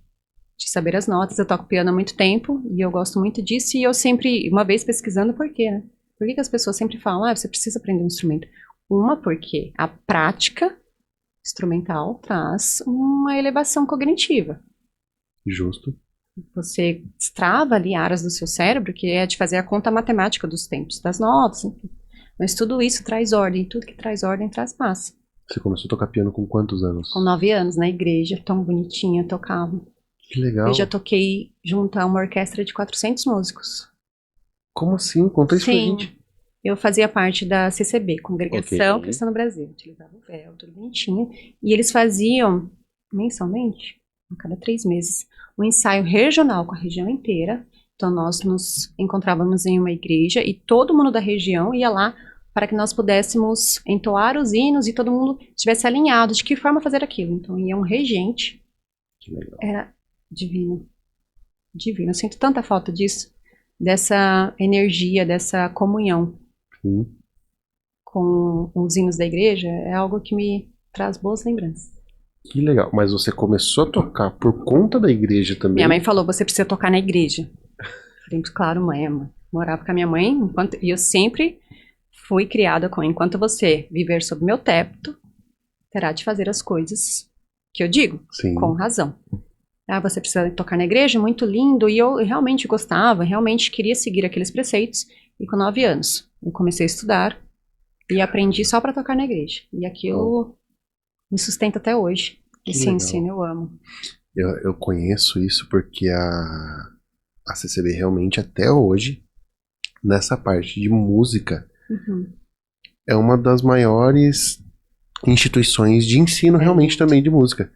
saber as notas. Eu toco piano há muito tempo e eu gosto muito disso. E eu sempre, uma vez pesquisando, por quê, né? Por que as pessoas sempre falam, você precisa aprender um instrumento? Uma, porque a prática instrumental traz uma elevação cognitiva. Justo. Você destrava ali áreas do seu cérebro, que é de fazer a conta matemática dos tempos, das notas, enfim. Mas tudo isso traz ordem, tudo que traz ordem traz paz. Você começou a tocar piano com quantos anos? Com 9 anos, na igreja, tão bonitinha, eu tocava. Que legal. Eu já toquei junto a uma orquestra de 400 músicos. Como assim? Conta isso pra Sim, gente. eu fazia parte da CCB, Congregação Ok. Cristã no Brasil. Utilizava o véu, tudo bonitinho. E eles faziam, mensalmente, a cada 3 meses, um ensaio regional com a região inteira. Então nós nos encontrávamos em uma igreja e todo mundo da região ia lá para que nós pudéssemos entoar os hinos e todo mundo estivesse alinhado de que forma fazer aquilo. Então ia um regente. Que legal. Era divino. Divino. Eu sinto tanta falta disso, dessa energia, dessa comunhão Sim. com os hinos da igreja. É algo que me traz boas lembranças. Que legal. Mas você começou a tocar por conta da igreja também? Minha mãe falou, você precisa tocar na igreja. Falei, claro, mãe. Eu morava com a minha mãe, e eu sempre fui criada com, enquanto você viver sob meu teto, terá de fazer as coisas que eu digo, Sim. com razão. Você precisa tocar na igreja, muito lindo, e eu realmente gostava, realmente queria seguir aqueles preceitos, e com 9 anos eu comecei a estudar, e aprendi só para tocar na igreja, e aquilo me sustenta até hoje. Esse legal. ensino eu amo. Eu conheço isso porque a CCB realmente até hoje, nessa parte de música, é uma das maiores instituições de ensino realmente também de música.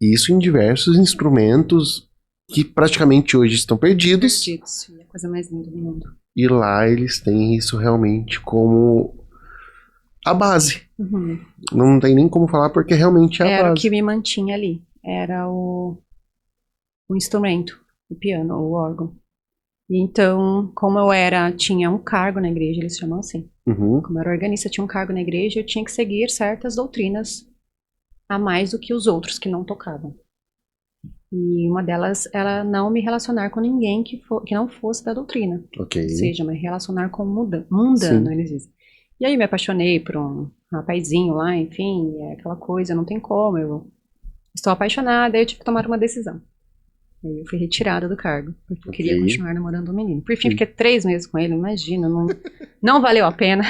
E isso em diversos instrumentos que praticamente hoje estão perdidos. Perdidos, é a coisa mais linda do mundo. E lá eles têm isso realmente como a base. Não tem nem como falar porque realmente é a Era base. o que me mantinha ali. Era o instrumento, o piano, o órgão. E então, como tinha um cargo na igreja, eles chamam assim. Uhum. Como eu era organista, tinha um cargo na igreja, eu tinha que seguir certas doutrinas a mais do que os outros que não tocavam. E uma delas era não me relacionar com ninguém que não fosse da doutrina. Ok. Ou seja, me relacionar com mundano, Sim. eles dizem. E aí me apaixonei por um rapazinho lá, enfim, é aquela coisa, não tem como, eu estou apaixonada, aí eu tive que tomar uma decisão. Aí eu fui retirada do cargo, porque eu queria Ok. continuar namorando o menino. Por fim, fiquei 3 meses com ele, imagina, não valeu a pena.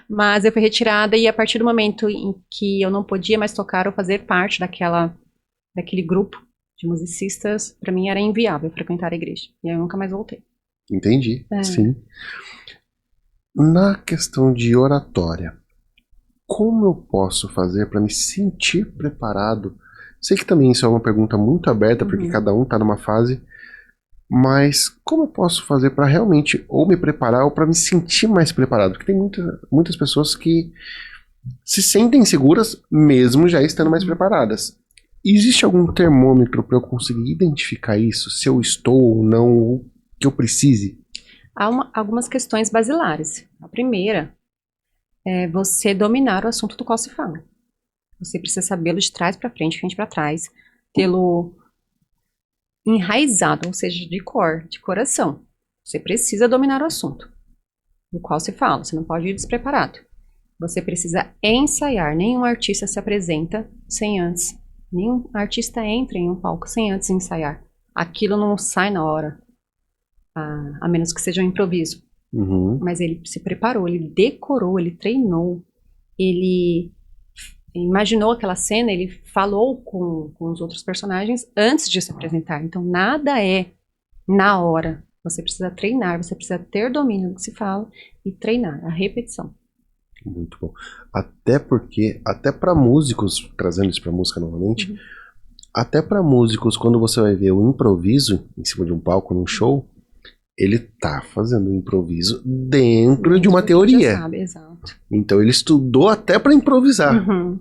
Mas eu fui retirada e a partir do momento em que eu não podia mais tocar ou fazer parte daquele grupo de musicistas, pra mim era inviável frequentar a igreja. E aí eu nunca mais voltei. Entendi. É. Sim. Na questão de oratória, como eu posso fazer para me sentir preparado? Sei que também isso é uma pergunta muito aberta, porque Uhum. cada um está numa fase, mas como eu posso fazer para realmente ou me preparar ou para me sentir mais preparado? Porque tem muitas pessoas que se sentem seguras mesmo já estando mais Uhum. preparadas. Existe algum termômetro para eu conseguir identificar isso? Se eu estou ou não, ou que eu precise? Há algumas questões basilares. A primeira é você dominar o assunto do qual se fala. Você precisa sabê-lo de trás para frente para trás, tê-lo enraizado, ou seja, de cor, de coração. Você precisa dominar o assunto do qual se fala, você não pode ir despreparado. Você precisa ensaiar, nenhum artista se apresenta sem antes, nenhum artista entra em um palco sem antes ensaiar. Aquilo não sai na hora, a menos que seja um improviso. Uhum. Mas ele se preparou, ele decorou, ele treinou, ele imaginou aquela cena, ele falou com os outros personagens antes de se apresentar. Então nada é na hora. Você precisa treinar, você precisa ter domínio do que se fala e treinar, a repetição. Muito bom. Até porque, até para músicos, trazendo isso para música novamente, até para músicos, quando você vai ver o improviso em cima de um palco, num show, ele tá fazendo um improviso dentro de uma do que ele já teoria. sabe, exato. Então ele estudou até para improvisar. Uhum.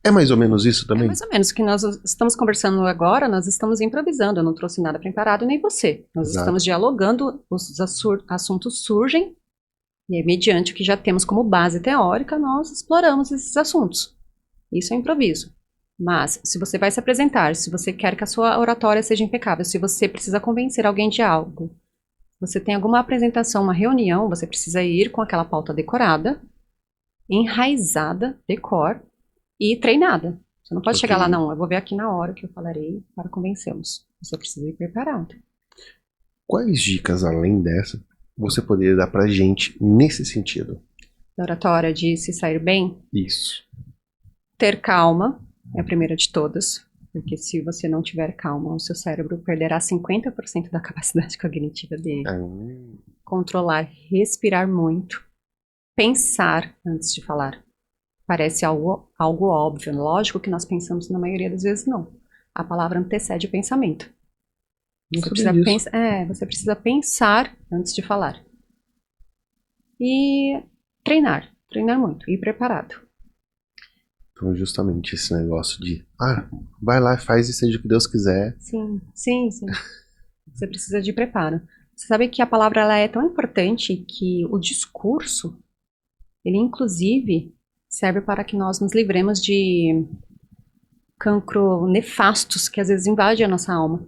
É mais ou menos isso É também? mais ou menos o que nós estamos conversando agora, nós estamos improvisando. Eu não trouxe nada preparado, nem você. Nós Exato. estamos dialogando, os assuntos surgem, e aí, mediante o que já temos como base teórica, nós exploramos esses assuntos. Isso é improviso. Mas, se você vai se apresentar, se você quer que a sua oratória seja impecável, se você precisa convencer alguém de algo, você tem alguma apresentação, uma reunião, você precisa ir com aquela pauta decorada, enraizada, decor, e treinada. Você não pode chegar lá, não, eu vou ver aqui na hora que eu falarei para convencê-los. Você precisa ir preparado. Quais dicas, além dessa, você poderia dar pra gente nesse sentido? Da oratória de se sair bem, Isso. ter calma é a primeira de todas, porque se você não tiver calma, o seu cérebro perderá 50% da capacidade cognitiva dele. Controlar, respirar muito, pensar antes de falar. Parece algo óbvio, lógico que nós pensamos na maioria das vezes não. A palavra antecede o pensamento. Você precisa pensar antes de falar. E treinar muito, ir preparado. Então, justamente esse negócio de vai lá, faz e seja o que Deus quiser. Sim. Você precisa de preparo. Você sabe que a palavra ela é tão importante que o discurso, ele inclusive serve para que nós nos livremos de cancro nefastos que às vezes invadem a nossa alma.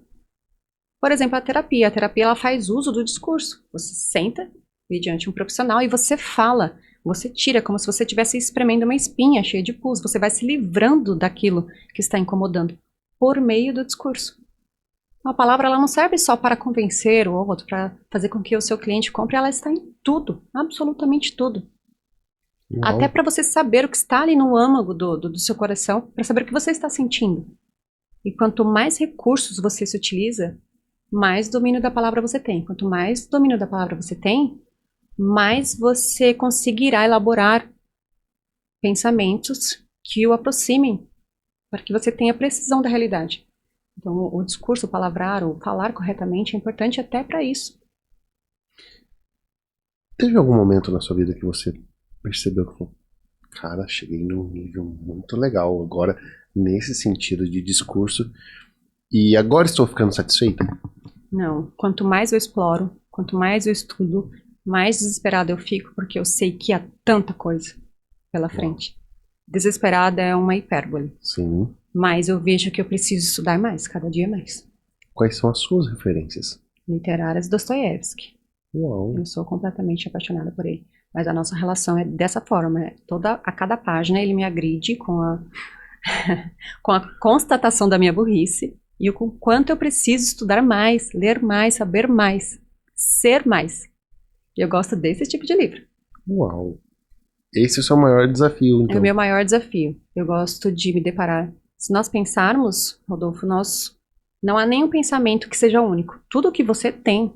Por exemplo, a terapia. A terapia ela faz uso do discurso. Você senta diante de um profissional e você fala. Você tira como se você estivesse espremendo uma espinha cheia de pus. Você vai se livrando daquilo que está incomodando por meio do discurso. A palavra ela não serve só para convencer o outro, para fazer com que o seu cliente compre. Ela está em tudo, absolutamente tudo. Uau. Até para você saber o que está ali no âmago do seu coração, para saber o que você está sentindo. E quanto mais recursos você se utiliza, mais domínio da palavra você tem. Quanto mais domínio da palavra você tem, mais você conseguirá elaborar pensamentos que o aproximem, para que você tenha precisão da realidade. Então, o discurso, o palavrar, o falar corretamente é importante até para isso. Teve algum momento na sua vida que você percebeu que falou, cara, cheguei num nível muito legal agora, nesse sentido de discurso, e agora estou ficando satisfeita? Não. Quanto mais eu exploro, quanto mais eu estudo, mais desesperada eu fico, porque eu sei que há tanta coisa pela frente. Desesperada é uma hipérbole. Sim. Mas eu vejo que eu preciso estudar mais, cada dia mais. Quais são as suas referências? Literárias, Dostoiévski. Uau. Eu sou completamente apaixonada por ele. Mas a nossa relação é dessa forma. A cada página ele me agride com com a constatação da minha burrice e o quanto eu preciso estudar mais, ler mais, saber mais, ser mais. E eu gosto desse tipo de livro. Uau. Esse é o seu maior desafio, então. É o meu maior desafio. Eu gosto de me deparar. Se nós pensarmos, Rodolfo, não há nenhum pensamento que seja único. Tudo que você tem,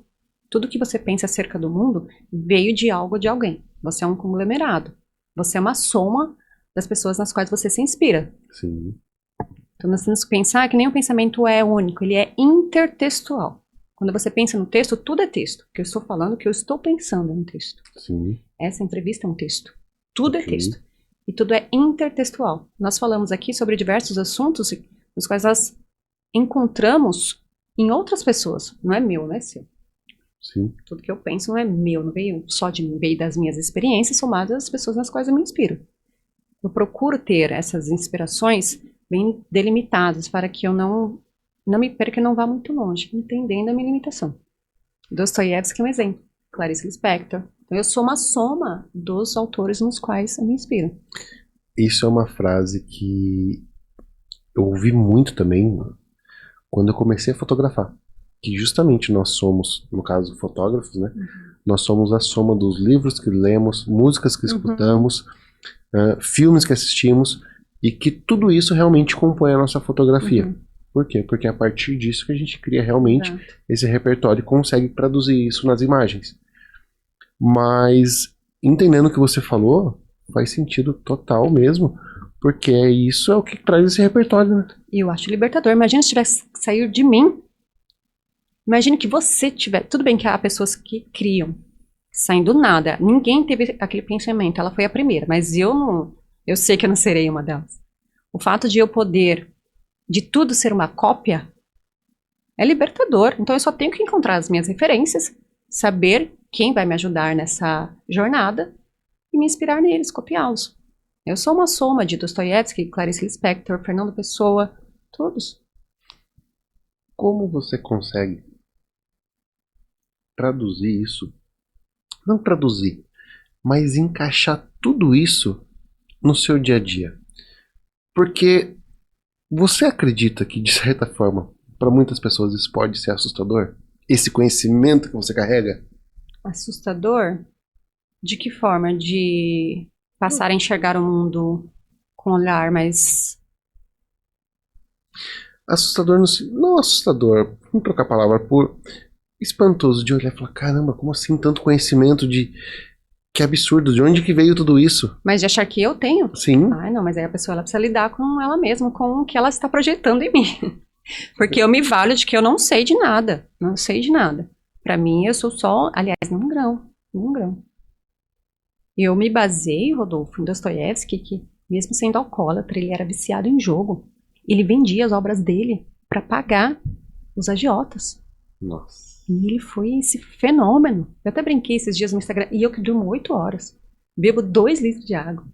tudo que você pensa acerca do mundo veio de algo ou de alguém. Você é um conglomerado. Você é uma soma das pessoas nas quais você se inspira. Sim. Então nós temos que pensar que nenhum pensamento é único, ele é intertextual. Quando você pensa no texto, tudo é texto. Que eu estou falando, que eu estou pensando no texto. Sim. Essa entrevista é um texto. Tudo é Ok. texto. E tudo é intertextual. Nós falamos aqui sobre diversos assuntos nos quais nós encontramos em outras pessoas. Não é meu, não é seu. Sim. Tudo que eu penso não é meu, não veio só de mim, veio das minhas experiências somadas às pessoas nas quais eu me inspiro. Eu procuro ter essas inspirações bem delimitadas para que eu não me perca e não vá muito longe, entendendo a minha limitação. Dostoiévski é um exemplo, Clarice Lispector. Então eu sou uma soma dos autores nos quais eu me inspiro. Isso é uma frase que eu ouvi muito também quando eu comecei a fotografar. Que justamente nós somos, no caso, fotógrafos, né? Nós somos a soma dos livros que lemos, músicas que escutamos, filmes que assistimos, e que tudo isso realmente compõe a nossa fotografia. Por quê? Porque é a partir disso que a gente cria realmente esse repertório e consegue traduzir isso nas imagens. Mas, entendendo o que você falou, faz sentido total mesmo, porque isso é o que traz esse repertório, né? E eu acho libertador. Imagina se tivesse que sair de mim. Imagine que você tiver... Tudo bem que há pessoas que criam, saem do nada. Ninguém teve aquele pensamento. Ela foi a primeira, mas eu não... Eu sei que eu não serei uma delas. O fato de eu poder, de tudo ser uma cópia, é libertador. Então eu só tenho que encontrar as minhas referências, saber quem vai me ajudar nessa jornada e me inspirar neles, copiá-los. Eu sou uma soma de Dostoiévski, Clarice Lispector, Fernando Pessoa, todos. Como você consegue traduzir isso? Não traduzir, mas encaixar tudo isso no seu dia a dia. Porque você acredita que, de certa forma, para muitas pessoas isso pode ser assustador? Esse conhecimento que você carrega? Assustador? De que forma? De passar a enxergar o mundo com um olhar mais... Assustador, não assustador, vamos trocar a palavra por espantoso, de olhar e falar, caramba, como assim tanto conhecimento de... Que absurdo, de onde que veio tudo isso? Mas de achar que eu tenho? Sim. Ai, não, mas aí a pessoa ela precisa lidar com ela mesma, com o que ela está projetando em mim. Porque eu me valho de que eu não sei de nada. Não sei de nada. Pra mim, eu sou só, aliás, num grão. Num grão. E eu me baseio, Rodolfo, em Dostoiévski, que mesmo sendo alcoólatra, ele era viciado em jogo. Ele vendia as obras dele pra pagar os agiotas. Nossa. E ele foi esse fenômeno. Eu até brinquei esses dias no Instagram. E eu que durmo 8 horas. Bebo 2 litros de água.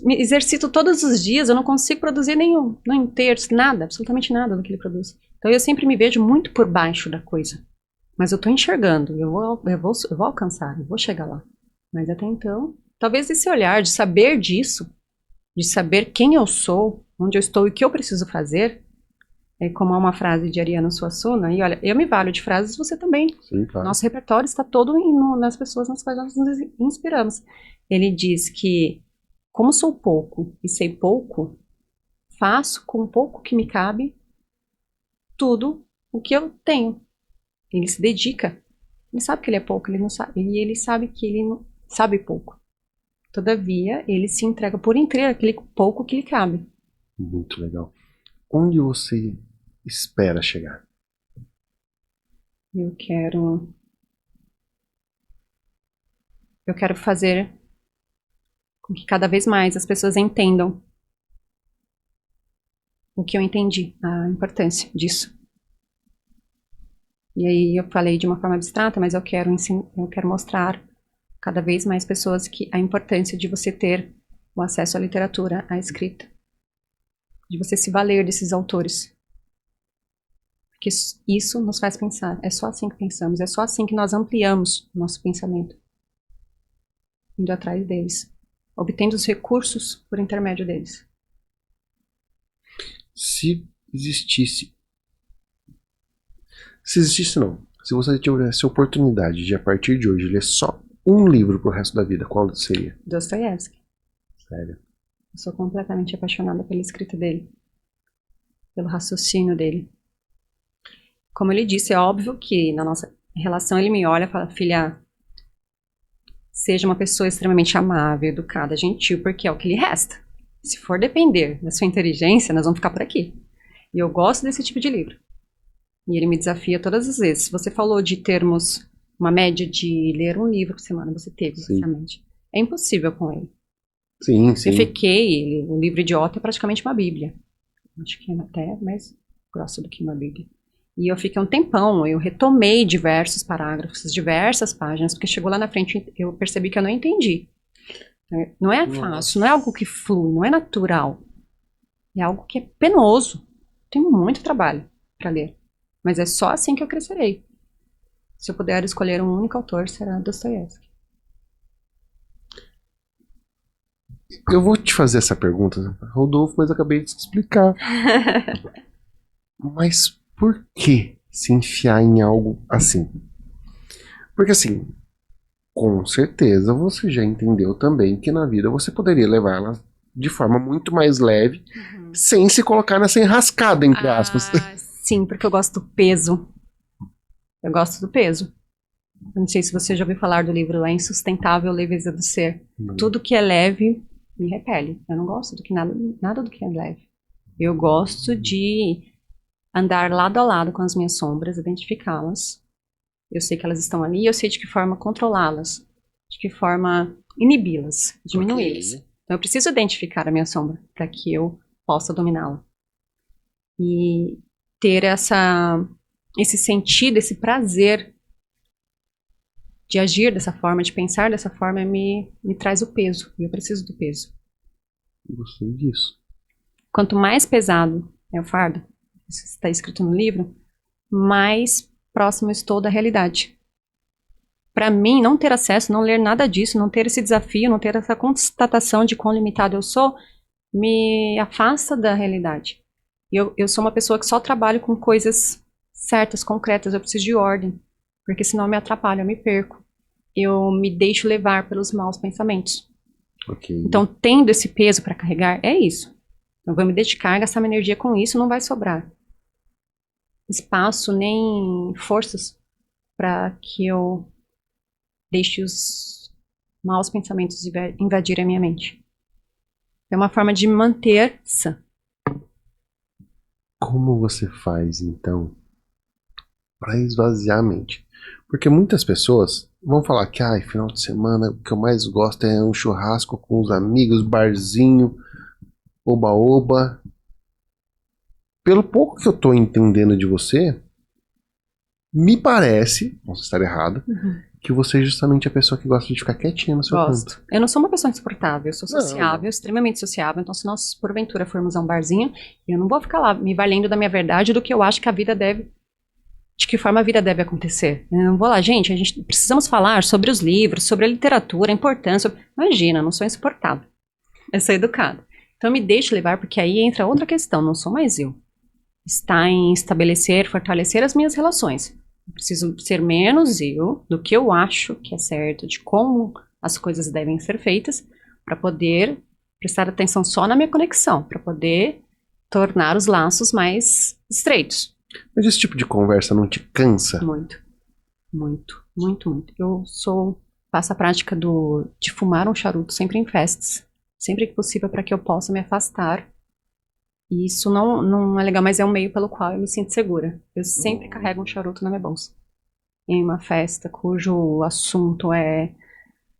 Me exercito todos os dias. Eu não consigo produzir nenhum terço, nada, absolutamente nada do que ele produz. Então eu sempre me vejo muito por baixo da coisa. Mas eu tô enxergando. Eu vou alcançar. Eu vou chegar lá. Mas até então, talvez esse olhar de saber disso, de saber quem eu sou, onde eu estou e o que eu preciso fazer, é como há uma frase de Ariano Suassuna, e olha, eu me valho de frases, você também. Sim, claro. Nosso repertório está todo nas pessoas nas quais nós nos inspiramos. Ele diz que, como sou pouco e sei pouco, faço com o pouco que me cabe tudo o que eu tenho. Ele se dedica. Ele sabe que ele é pouco, ele não sabe. E ele sabe que ele não sabe pouco. Todavia, ele se entrega por inteiro aquele pouco que lhe cabe. Muito legal. Onde você espera chegar? Eu quero fazer com que cada vez mais as pessoas entendam o que eu entendi, a importância disso. E aí eu falei de uma forma abstrata, mas eu quero mostrar cada vez mais pessoas que a importância de você ter o acesso à literatura, à escrita, de você se valer desses autores. Porque isso nos faz pensar. É só assim que pensamos, é só assim que nós ampliamos o nosso pensamento. Indo atrás deles, obtendo os recursos por intermédio deles. Se existisse não. Se você tivesse a oportunidade de, a partir de hoje, ler só um livro pro resto da vida, qual seria? Dostoiévski. Sério? Eu sou completamente apaixonada pela escrita dele, pelo raciocínio dele. Como ele disse, é óbvio que na nossa relação ele me olha e fala: filha, seja uma pessoa extremamente amável, educada, gentil, porque é o que lhe resta. Se for depender da sua inteligência, nós vamos ficar por aqui. E eu gosto desse tipo de livro. E ele me desafia todas as vezes. Você falou de termos uma média de ler um livro por semana. Você teve, basicamente. É impossível com ele. Sim. O livro idiota é praticamente uma bíblia. Acho que é até mais grossa do que uma bíblia. E eu fiquei um tempão, eu retomei diversos parágrafos, diversas páginas, porque chegou lá na frente eu percebi que eu não entendi. Não é fácil, não é algo que flui, não é natural. É algo que é penoso. Tem muito trabalho para ler. Mas é só assim que eu crescerei. Se eu puder escolher um único autor, será Dostoiévski. Eu vou te fazer essa pergunta, Rodolfo, mas acabei de te explicar. Mas por que se enfiar em algo assim? Porque assim, com certeza você já entendeu também que na vida você poderia levar ela de forma muito mais leve, sem se colocar nessa enrascada, entre aspas. Sim, porque eu gosto do peso. Eu gosto do peso. Eu não sei se você já ouviu falar do livro A Insustentável Leveza do Ser. Tudo que é leve me repele. Eu não gosto nada do que é leve. Eu gosto de andar lado a lado com as minhas sombras, identificá-las. Eu sei que elas estão ali e eu sei de que forma controlá-las, de que forma inibi-las, diminuí-las. Então eu preciso identificar a minha sombra para que eu possa dominá-la. E ter esse sentido, esse prazer de agir dessa forma, de pensar dessa forma, me traz o peso. E eu preciso do peso. Gostei disso. Quanto mais pesado é o fardo, isso está escrito no livro, mais próximo eu estou da realidade. Para mim, não ter acesso, não ler nada disso, não ter esse desafio, não ter essa constatação de quão limitado eu sou, me afasta da realidade. Eu sou uma pessoa que só trabalho com coisas certas, concretas, eu preciso de ordem, porque senão eu me atrapalho, eu me perco. Eu me deixo levar pelos maus pensamentos. Então, tendo esse peso para carregar, é isso. Eu vou me dedicar, gastar minha energia com isso, não vai sobrar espaço nem forças para que eu deixe os maus pensamentos invadirem a minha mente. É uma forma de me manter sã. Como você faz, então, para esvaziar a mente? Porque muitas pessoas vão falar que final de semana o que eu mais gosto é um churrasco com os amigos, barzinho, oba-oba. Pelo pouco que eu tô entendendo de você, me parece, posso estar errado, que você é justamente a pessoa que gosta de ficar quietinha no seu canto. Eu não sou uma pessoa insuportável, eu sou sociável, extremamente sociável, então se nós porventura formos a um barzinho, eu não vou ficar lá me valendo da minha verdade, do que eu acho que a vida deve, de que forma a vida deve acontecer. Eu não vou lá, gente, a gente precisamos falar sobre os livros, sobre a literatura, a importância, imagina, eu não sou insuportável, eu sou educada. Então me deixe levar, porque aí entra outra questão, não sou mais eu. Está em estabelecer, fortalecer as minhas relações. Eu preciso ser menos eu do que eu acho que é certo, de como as coisas devem ser feitas, para poder prestar atenção só na minha conexão, para poder tornar os laços mais estreitos. Mas esse tipo de conversa não te cansa? Muito, muito, muito, muito. Eu faço a prática de fumar um charuto sempre em festas, sempre que possível, para que eu possa me afastar. E isso não é legal, mas é um meio pelo qual eu me sinto segura. Eu sempre carrego um charuto na minha bolsa. Em uma festa cujo assunto é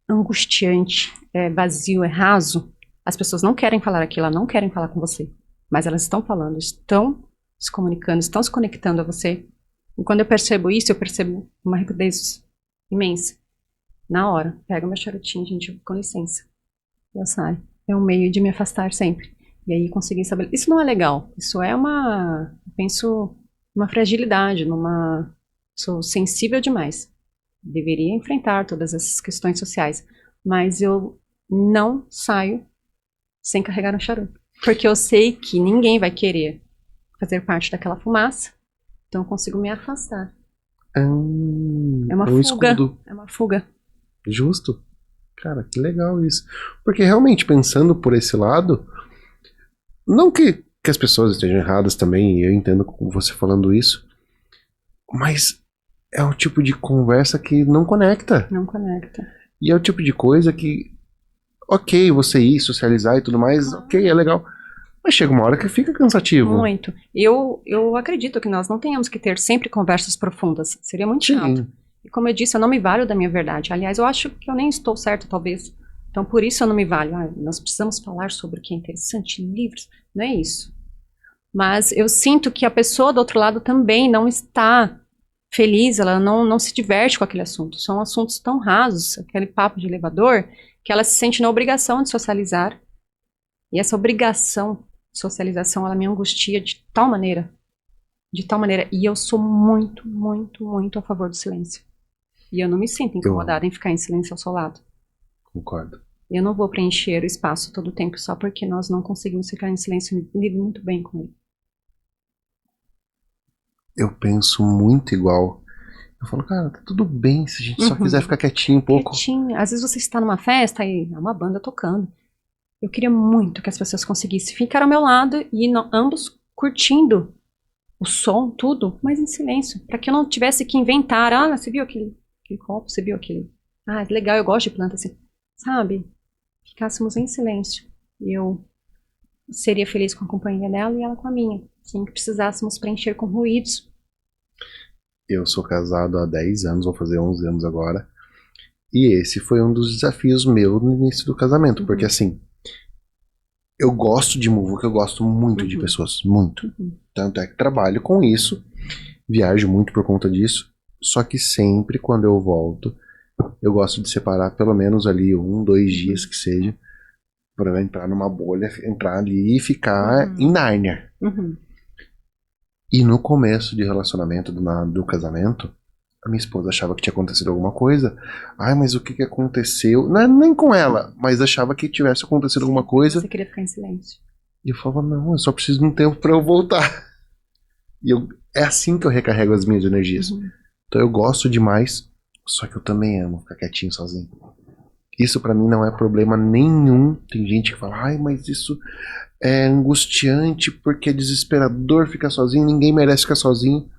angustiante, é vazio, é raso, as pessoas não querem falar aquilo, elas não querem falar com você. Mas elas estão falando, estão se comunicando, estão se conectando a você. E quando eu percebo isso, eu percebo uma rapidez imensa. Na hora, pego meu charutinho, gente, com licença. Eu saio. É um meio de me afastar sempre. E aí conseguir saber. Isso não é legal. Isso é eu penso, uma fragilidade, sou sensível demais. Deveria enfrentar todas essas questões sociais. Mas eu não saio sem carregar um charuto. Porque eu sei que ninguém vai querer fazer parte daquela fumaça. Então eu consigo me afastar. É uma Um fuga. escudo. É uma fuga. Justo. Cara, que legal isso. Porque realmente, pensando por esse lado, não que as pessoas estejam erradas também, e eu entendo você falando isso, mas é o tipo de conversa que não conecta. Não conecta. E é o tipo de coisa que, ok, você ir, socializar e tudo mais, ok, é legal. Mas chega uma hora que fica cansativo. Muito. Eu acredito que nós não tenhamos que ter sempre conversas profundas. Seria muito chato. Sim. E como eu disse, eu não me valho da minha verdade. Aliás, eu acho que eu nem estou certa, talvez. Então, por isso eu não me valho. Nós precisamos falar sobre o que é interessante, livros. Não é isso. Mas eu sinto que a pessoa do outro lado também não está feliz, ela não se diverte com aquele assunto. São assuntos tão rasos, aquele papo de elevador, que ela se sente na obrigação de socializar. E essa obrigação de socialização, ela me angustia de tal maneira, e eu sou muito, muito, muito a favor do silêncio. E eu não me sinto incomodada em ficar em silêncio ao seu lado. Concordo. Eu não vou preencher o espaço todo o tempo só porque nós não conseguimos ficar em silêncio. Eu lido muito bem com ele. Eu penso muito igual. Eu falo, cara, tá tudo bem se a gente só quiser ficar quietinho um pouco. Quietinho. Às vezes você está numa festa e é uma banda tocando. Eu queria muito que as pessoas conseguissem ficar ao meu lado e ambos curtindo o som, tudo, mas em silêncio. Para que eu não tivesse que inventar. Ah, você viu aquele copo? Você viu aquele? Ah, legal, eu gosto de planta assim. Sabe? Ficássemos em silêncio. E eu seria feliz com a companhia dela e ela com a minha. Sem que precisássemos preencher com ruídos. Eu sou casado há 10 anos, vou fazer 11 anos agora. E esse foi um dos desafios meus no início do casamento. Porque assim, eu gosto de muvuca, eu gosto muito de pessoas. Muito. Tanto é que trabalho com isso. Viajo muito por conta disso. Só que sempre quando eu volto, eu gosto de separar pelo menos ali 1, 2 dias que seja, para entrar numa bolha, entrar ali e ficar em Nárnia. E no começo de relacionamento, do casamento, a minha esposa achava que tinha acontecido alguma coisa. Ai, mas o que aconteceu? Não é nem com ela, mas achava que tivesse acontecido alguma coisa. Você queria ficar em silêncio. E eu falava, não, eu só preciso de um tempo para eu voltar. E é assim que eu recarrego as minhas energias. Então eu gosto demais, só que eu também amo ficar quietinho sozinho. Isso pra mim não é problema nenhum. Tem gente que fala, ai, mas isso é angustiante porque é desesperador ficar sozinho, ninguém merece ficar sozinho.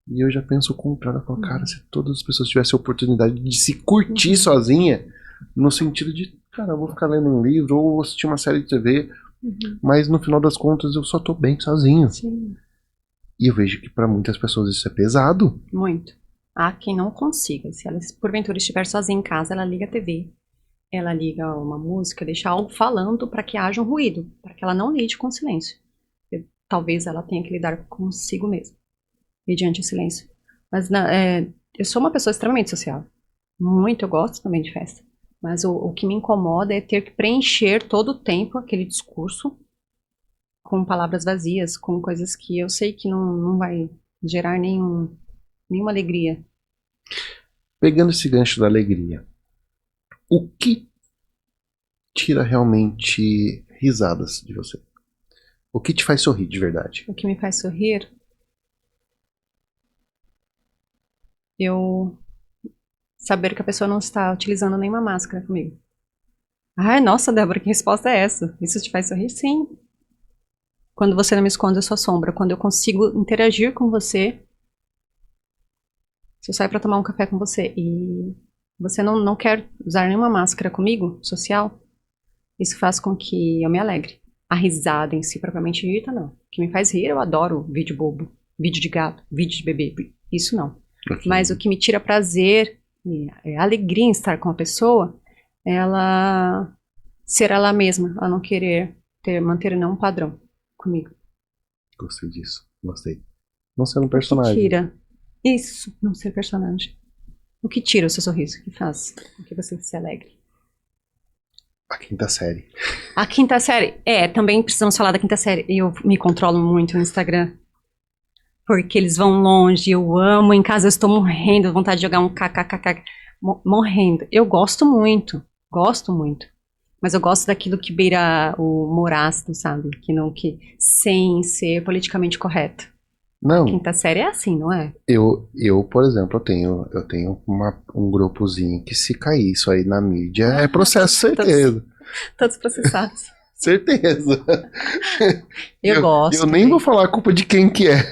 E eu já penso o contrário. Eu falo, cara, se todas as pessoas tivessem a oportunidade de se curtir sozinha, no sentido de, cara, eu vou ficar lendo um livro ou vou assistir uma série de TV, mas no final das contas eu só tô bem sozinho. Sim. E eu vejo que pra muitas pessoas isso é pesado. Muito. Há quem não consiga. Se ela, porventura, estiver sozinha em casa, ela liga a TV. Ela liga uma música, deixa algo falando para que haja um ruído, para que ela não lide com o silêncio. Talvez ela tenha que lidar consigo mesma, mediante o silêncio. Mas eu sou uma pessoa extremamente social. Muito, eu gosto também de festa. Mas o que me incomoda é ter que preencher todo o tempo aquele discurso com palavras vazias, com coisas que eu sei que não vai gerar nenhuma alegria. Pegando esse gancho da alegria, o que tira realmente risadas de você? O que te faz sorrir de verdade? O que me faz sorrir, eu saber que a pessoa não está utilizando nenhuma máscara comigo. Ai, nossa, Débora, que resposta é essa? Isso te faz sorrir? Sim. Quando você não me esconde a sua sombra, quando eu consigo interagir com você, se eu saio para tomar um café com você e você não quer usar nenhuma máscara comigo, social, isso faz com que eu me alegre. A risada em si, propriamente dita, não. O que me faz rir, eu adoro vídeo bobo, vídeo de gato, vídeo de bebê, isso não. Mas o que me tira prazer, alegria em estar com a pessoa, ela ser ela mesma, ela não querer manter nenhum padrão comigo. Gostei disso, gostei. Não sendo um personagem. O que tira? Isso, não ser personagem. O que tira o seu sorriso? O que faz? O que você se alegre? A quinta série. A quinta série. Também precisamos falar da quinta série. Eu me controlo muito no Instagram. Porque eles vão longe, eu amo. Em casa eu estou morrendo, vontade de jogar um kkkk. Morrendo. Eu gosto muito. Gosto muito. Mas eu gosto daquilo que beira o humor ácido, sabe? Que sem ser politicamente correto. Não, Quinta série é assim, não é? eu, por exemplo, eu tenho um grupozinho que se cair isso aí na mídia é processo, certeza. Todos processados. Certeza. Eu gosto. Eu nem também. vou falar a culpa de quem que é.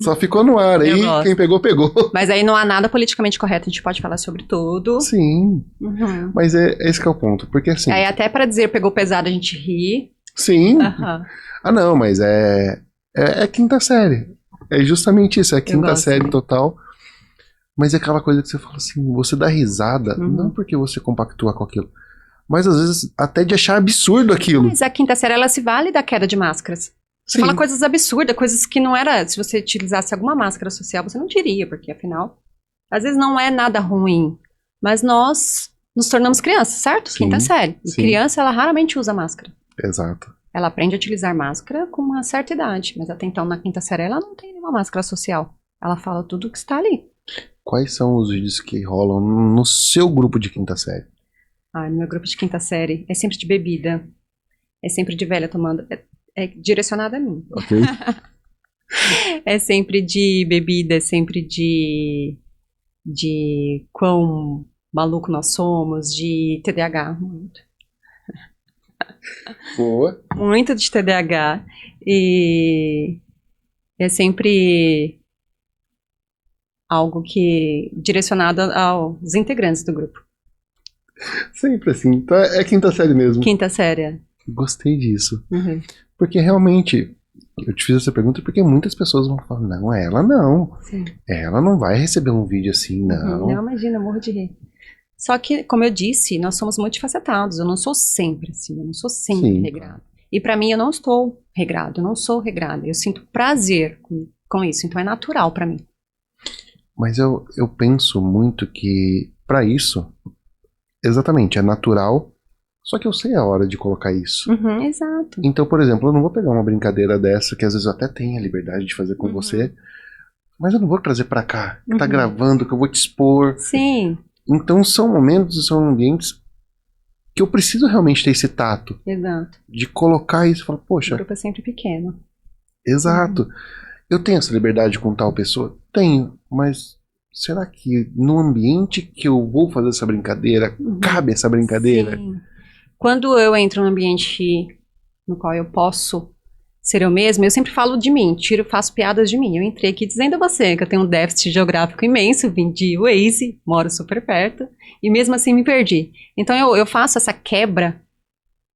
Só ficou no ar Eu aí, gosto. quem pegou, pegou. Mas aí não há nada politicamente correto, a gente pode falar sobre tudo. Sim, Uhum. mas esse que é o ponto, porque assim, Aí até pra dizer pegou pesado a gente ri. sim, Aham. ah não, mas é quinta série, é justamente isso, é quinta gosto série também. total, mas é aquela coisa que você fala assim, você dá risada, Uhum. não porque você compactua com aquilo, mas às vezes até de achar absurdo aquilo. Mas a quinta série, ela se vale da queda de máscaras. Você Sim, fala coisas absurdas, coisas que não era... Se você utilizasse alguma máscara social, você não diria, porque afinal... Às vezes não é nada ruim, mas nós nos tornamos crianças, certo? Sim, Quinta série. E sim. criança, ela raramente usa máscara. exato. Ela aprende a utilizar máscara com uma certa idade, mas até então, na quinta série, ela não tem nenhuma máscara social. Ela fala tudo o que está ali. Quais são os vídeos que rolam no seu grupo de quinta série? No meu grupo de quinta série é sempre de bebida, é sempre de velha tomando, é direcionado a mim. Ok? É sempre de bebida, é sempre de quão maluco nós somos, de TDAH, muito. Boa. Muito de TDAH. E é sempre algo que direcionado aos integrantes do grupo. Sempre assim. Então é quinta série mesmo. Quinta série. Gostei disso. Uhum. Porque realmente, eu te fiz essa pergunta porque muitas pessoas vão falar, não, ela não. Sim. Ela não vai receber um vídeo assim, não. Não, imagina, eu morro de rir. Só que, como eu disse, nós somos multifacetados. Eu não sou sempre assim, eu não sou sempre Sim. regrada. E pra mim, eu não estou regrada, eu não sou regrada. Eu sinto prazer com isso, então é natural pra mim. Mas eu penso muito que, pra isso, exatamente, é natural, só que eu sei a hora de colocar isso. Uhum, exato. Então, por exemplo, eu não vou pegar uma brincadeira dessa, que às vezes eu até tenho a liberdade de fazer com Uhum. você, mas eu não vou trazer pra cá, que tá Uhum. gravando, que eu vou te expor. Sim, Então são momentos, são ambientes que eu preciso realmente ter esse tato, exato. de colocar isso e falar, O poxa, grupo é sempre pequeno. exato, eu tenho essa liberdade com tal pessoa? Tenho, mas será que no ambiente que eu vou fazer essa brincadeira, Uhum. cabe essa brincadeira? Sim. Quando eu entro num ambiente no qual eu posso ser eu mesma, eu sempre falo de mim, faço piadas de mim. Eu entrei aqui dizendo a você que eu tenho um déficit geográfico imenso, vim de Waze, moro super perto, e mesmo assim me perdi. Então eu faço essa quebra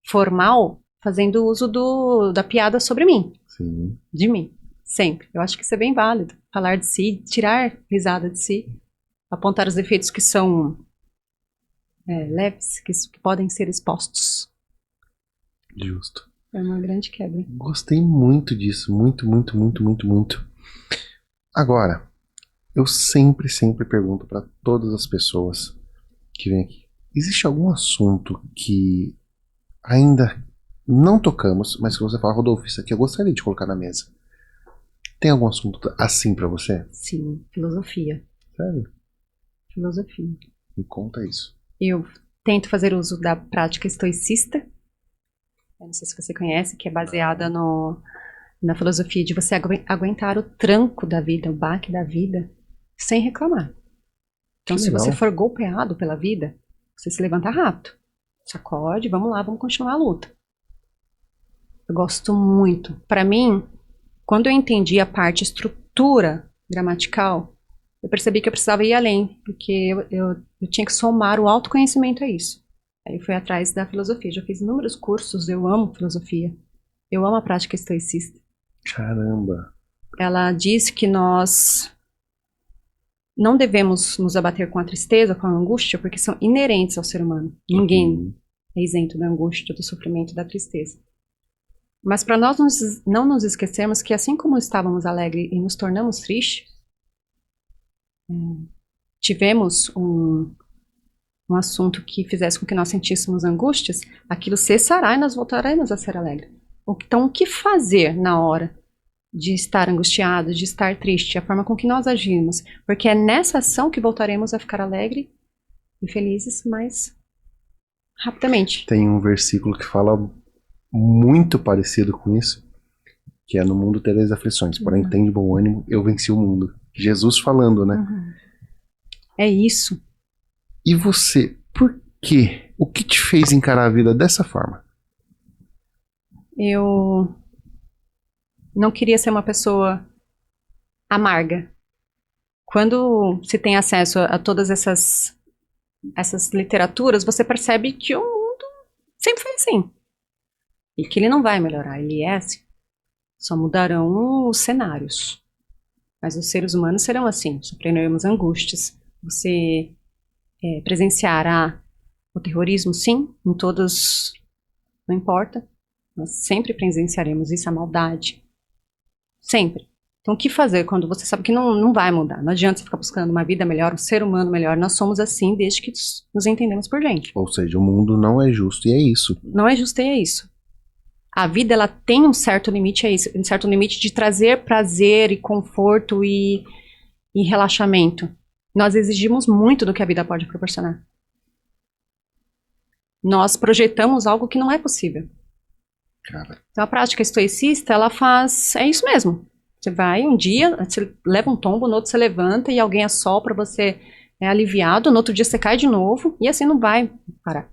formal fazendo uso da piada sobre mim, Sim, de mim, sempre. Eu acho que isso é bem válido, falar de si, tirar risada de si, apontar os defeitos que são leves, que podem ser expostos. justo. É uma grande quebra. Gostei muito disso, muito, muito, muito, muito, muito. Agora, eu sempre, sempre pergunto pra todas as pessoas que vêm aqui, existe algum assunto que ainda não tocamos, mas que você fala, Rodolfo, isso aqui eu gostaria de colocar na mesa? Tem algum assunto assim pra você? Sim, filosofia. Sério? Filosofia. Me conta isso. Eu tento fazer uso da prática estoicista. Eu não sei se você conhece, que é baseada na filosofia de você aguentar o tranco da vida, o baque da vida, sem reclamar. Então, Que se legal. você for golpeado pela vida, você se levanta rápido. Sacode, vamos lá, vamos continuar a luta. Eu gosto muito. Para mim, quando eu entendi a parte estrutura gramatical, eu percebi que eu precisava ir além, porque eu tinha que somar o autoconhecimento a isso. Aí eu fui atrás da filosofia. Já fiz inúmeros cursos, eu amo filosofia. Eu amo a prática estoicista. Caramba. Ela diz que nós não devemos nos abater com a tristeza, com a angústia, porque são inerentes ao ser humano. Ninguém é isento da angústia, do sofrimento, da tristeza. Mas para nós não nos esquecermos que assim como estávamos alegres e nos tornamos tristes, tivemos um assunto que fizesse com que nós sentíssemos angústias, aquilo cessará e nós voltaremos a ser alegres. Então, o que fazer na hora de estar angustiado, de estar triste, a forma com que nós agimos? Porque é nessa ação que voltaremos a ficar alegres e felizes mais rapidamente. Tem um versículo que fala muito parecido com isso, que é: no mundo tereis aflições, porém tem de bom ânimo, eu venci o mundo. Jesus falando, né? É isso. E você, por quê? O que te fez encarar a vida dessa forma? Eu não queria ser uma pessoa amarga. Quando se tem acesso a todas essas literaturas, você percebe que o mundo sempre foi assim. E que ele não vai melhorar, ele é assim. Só mudarão os cenários. Mas os seres humanos serão assim, sofreremos angústias. Você presenciará o terrorismo, sim, em todos, não importa. Nós sempre presenciaremos isso, a maldade. Sempre. Então, o que fazer quando você sabe que não vai mudar? Não adianta você ficar buscando uma vida melhor, um ser humano melhor. Nós somos assim desde que nos entendemos por gente. Ou seja, o mundo não é justo e é isso. Não é justo e é isso. A vida, ela tem um certo limite, é isso. Um certo limite de trazer prazer e conforto e relaxamento. Nós exigimos muito do que a vida pode proporcionar. Nós projetamos algo que não é possível. Cara, Então, a prática estoicista, ela faz... É isso mesmo. Você vai um dia, você leva um tombo, no outro você levanta e alguém assopra, você é aliviado, no outro dia você cai de novo e assim não vai parar.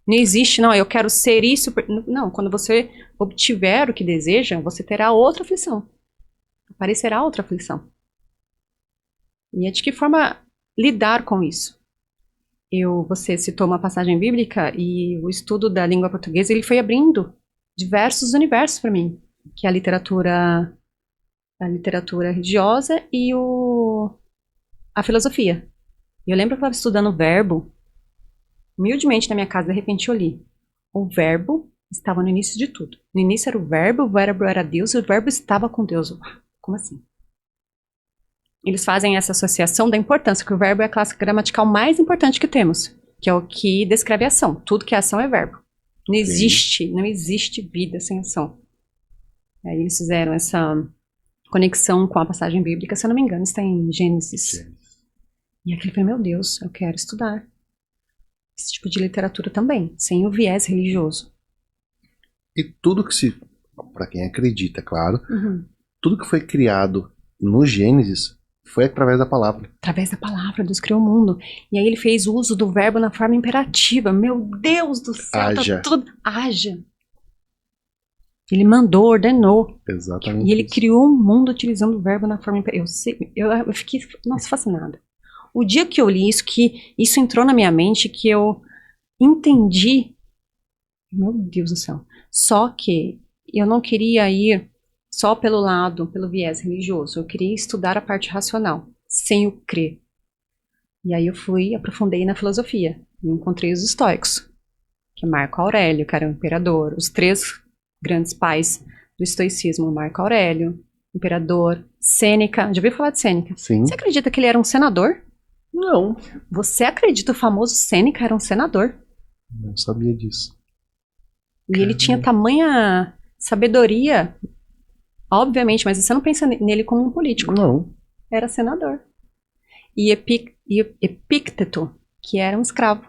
Não existe, não, eu quero ser isso. Não, quando você obtiver o que deseja, você terá outra aflição. Aparecerá outra aflição. E é de que forma lidar com isso? Você citou uma passagem bíblica e o estudo da língua portuguesa, ele foi abrindo diversos universos para mim, que é a literatura religiosa e a filosofia. Eu lembro que eu estava estudando o verbo, humildemente na minha casa, de repente eu li. O verbo estava no início de tudo. No início era o verbo era Deus e o verbo estava com Deus. Como assim? Eles fazem essa associação da importância, que o verbo é a classe gramatical mais importante que temos, que é o que descreve a ação. Tudo que é ação é verbo. Não existe vida sem ação. Aí eles fizeram essa conexão com a passagem bíblica, se eu não me engano, está em Gênesis. E aquele foi, meu Deus, eu quero estudar esse tipo de literatura também, sem o viés religioso. e tudo que para quem acredita, claro, tudo que foi criado no Gênesis foi através da palavra. Através da palavra, Deus criou o mundo. E aí ele fez uso do verbo na forma imperativa. Meu Deus do céu, Haja. tá tudo... Haja. Ele mandou, ordenou. Exatamente. E ele isso. criou um mundo utilizando o verbo na forma imperativa. Eu fiquei, nossa, fascinada. O dia que eu li isso, que isso entrou na minha mente, que eu entendi... Meu Deus do céu. Só que eu não queria ir só pelo viés religioso. Eu queria estudar a parte racional, sem o crer. E aí eu aprofundei na filosofia. E encontrei os estoicos, que é Marco Aurélio, que era o imperador. Os 3 grandes pais do estoicismo: Marco Aurélio, imperador, Sêneca. Já ouviu falar de Sêneca? Sim. Você acredita que ele era um senador? Não. Você acredita que o famoso Sêneca era um senador? Não sabia disso. E ele tinha tamanha sabedoria, obviamente, mas você não pensa nele como um político. Não. Era senador. E Epícteto, que era um escravo.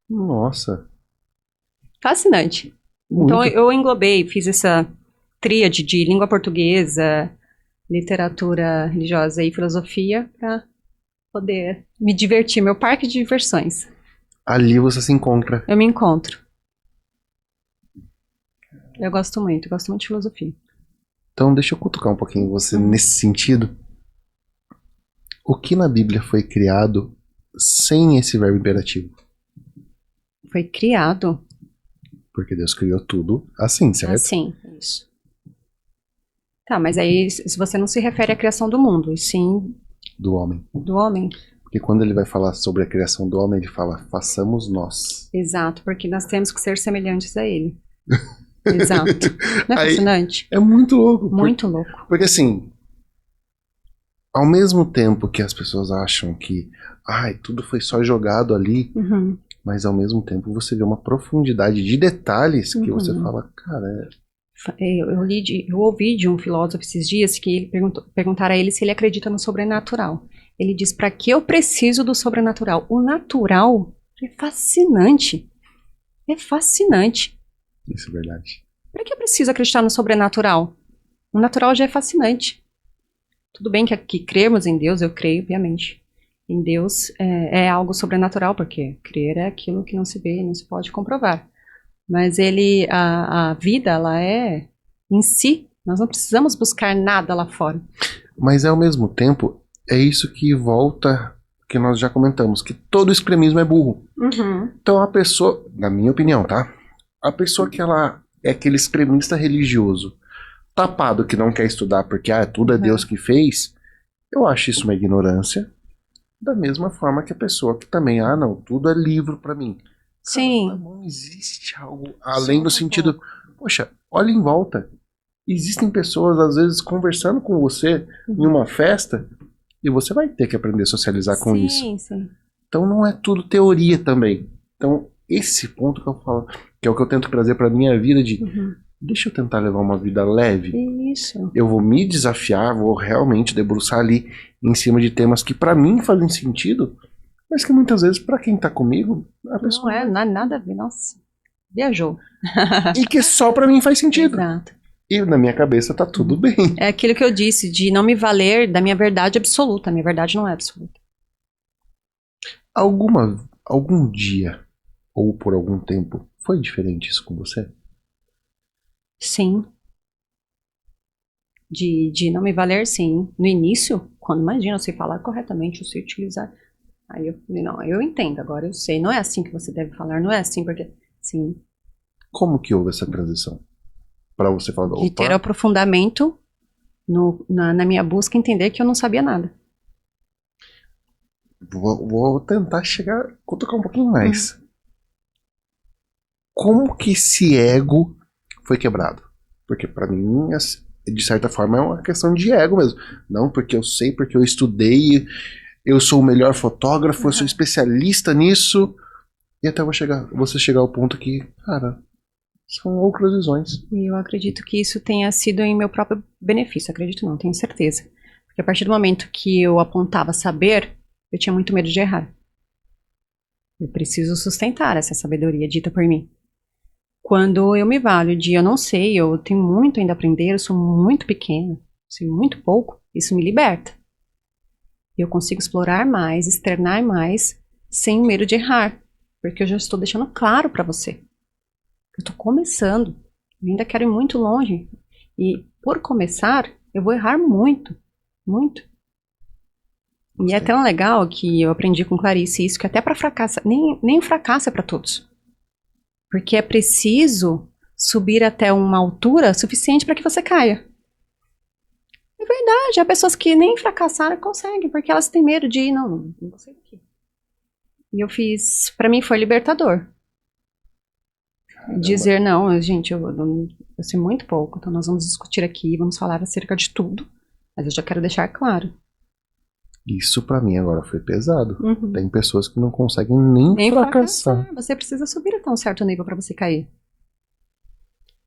Nossa. Fascinante. Muito. Então eu englobei, fiz essa tríade de língua portuguesa, literatura religiosa e filosofia para poder me divertir, meu parque de diversões. Ali você se encontra. Eu me encontro. Eu gosto muito de filosofia. Então deixa eu cutucar um pouquinho você nesse sentido. O que na Bíblia foi criado sem esse verbo imperativo? Foi criado Porque Deus criou tudo assim, certo? assim, isso. Tá, mas aí se você não se refere à criação do mundo, e sim Do homem. do homem. Porque quando ele vai falar sobre a criação do homem, ele fala: façamos nós. Exato, porque nós temos que ser semelhantes a ele. Exato. Não é Aí, fascinante? é muito louco. Muito louco. Porque assim, ao mesmo tempo que as pessoas acham que tudo foi só jogado ali, Uhum. mas ao mesmo tempo você vê uma profundidade de detalhes que você Uhum. fala, cara, Eu ouvi de um filósofo esses dias que ele perguntaram a ele se ele acredita no sobrenatural. Ele diz: para que eu preciso do sobrenatural? O natural é fascinante. É fascinante. isso é verdade. Para que eu preciso acreditar no sobrenatural? O natural já é fascinante. Tudo bem que cremos em Deus, eu creio, obviamente. Em Deus é algo sobrenatural, porque crer é aquilo que não se vê e não se pode comprovar. Mas a vida, ela é em si. Nós não precisamos buscar nada lá fora. Mas ao mesmo tempo, é isso que volta, que nós já comentamos, que todo extremismo é burro. Uhum. Então a pessoa, na minha opinião, tá? A pessoa que ela é aquele extremista religioso, tapado que não quer estudar porque tudo é Deus que fez, eu acho isso uma ignorância. Da mesma forma que a pessoa que também, não, tudo é livro pra mim. Sim. Cara, não existe algo além do sentido. Poxa, olha em volta. Existem pessoas, às vezes, conversando com você em uma festa e você vai ter que aprender a socializar com isso. Sim. Então não é tudo teoria também. Então, esse ponto que eu falo, que é o que eu tento trazer pra minha vida de deixa eu tentar levar uma vida leve. Isso. Eu vou me desafiar, vou realmente debruçar ali em cima de temas que pra mim fazem sentido, mas que muitas vezes pra quem tá comigo, a pessoa Não é nada a ver. Nossa, viajou. e que só pra mim faz sentido. Exato. E na minha cabeça tá tudo bem. É aquilo que eu disse, de não me valer da minha verdade absoluta. A minha verdade não é absoluta. Algum dia, ou por algum tempo, foi diferente isso com você? Sim. De não me valer, sim. No início, quando imagina, eu sei falar corretamente, eu sei utilizar. Aí eu falei, não, eu entendo, agora eu sei. Não é assim que você deve falar, não é assim, porque. Sim. Como que houve essa transição? Pra você falar, De ter opa, aprofundamento na minha busca, entender que eu não sabia nada. vou tentar tocar um pouquinho mais. Como que esse ego foi quebrado? Porque pra mim, de certa forma, é uma questão de ego mesmo. Não porque eu sei, porque eu estudei, eu sou o melhor fotógrafo, eu sou especialista nisso. E até você chegar ao ponto que, cara, são outras visões. E eu acredito que isso tenha sido em meu próprio benefício. Acredito não, tenho certeza. Porque a partir do momento que eu apontava saber, eu tinha muito medo de errar. Eu preciso sustentar essa sabedoria dita por mim. Quando eu me valho de eu não sei, eu tenho muito ainda a aprender, eu sou muito pequena, sei muito pouco, isso me liberta. Eu consigo explorar mais, externar mais, sem medo de errar. Porque eu já estou deixando claro para você. Eu estou começando, eu ainda quero ir muito longe. E por começar, eu vou errar muito, muito. E é tão legal que eu aprendi com Clarice isso, que até para fracasso, nem o fracasso é para todos. Porque é preciso subir até uma altura suficiente para que você caia. É verdade, há pessoas que nem fracassaram conseguem, porque elas têm medo de ir, não vou sair daqui. E eu fiz, para mim foi libertador. Caramba. Dizer, não, gente, eu sei muito pouco, então nós vamos discutir aqui, vamos falar acerca de tudo, mas eu já quero deixar claro. Isso pra mim agora foi pesado. Tem pessoas que não conseguem nem fracassar. Você precisa subir até um certo nível pra você cair.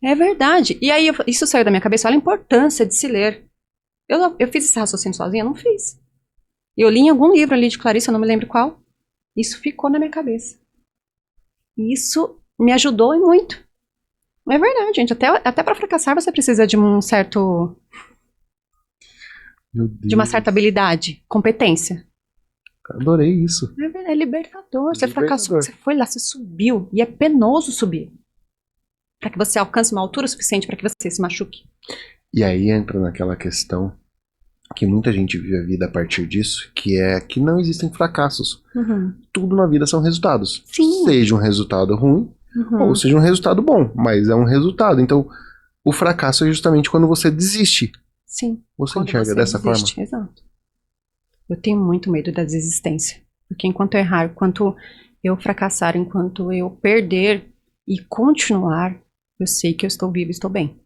É verdade. E aí isso saiu da minha cabeça. Olha a importância de se ler. Eu fiz esse raciocínio sozinha? Não fiz. Eu li em algum livro ali de Clarice, eu não me lembro qual. Isso ficou na minha cabeça. E isso me ajudou e muito. É verdade, gente. Até para fracassar você precisa de um certo... de uma certa habilidade, competência. Adorei isso. É libertador. Você fracassou, você foi lá, você subiu. E é penoso subir. Para que você alcance uma altura suficiente para que você se machuque. E aí entra naquela questão que muita gente vive a vida a partir disso, que é que não existem fracassos. Tudo na vida são resultados. Sim. Seja um resultado ruim, ou seja um resultado bom, mas é um resultado. Então, o fracasso é justamente quando você desiste. Sim. Você enxerga dessa forma? Exato. Eu tenho muito medo da desistência. Porque enquanto eu errar, enquanto eu fracassar, enquanto eu perder e continuar, eu sei que eu estou viva e estou bem.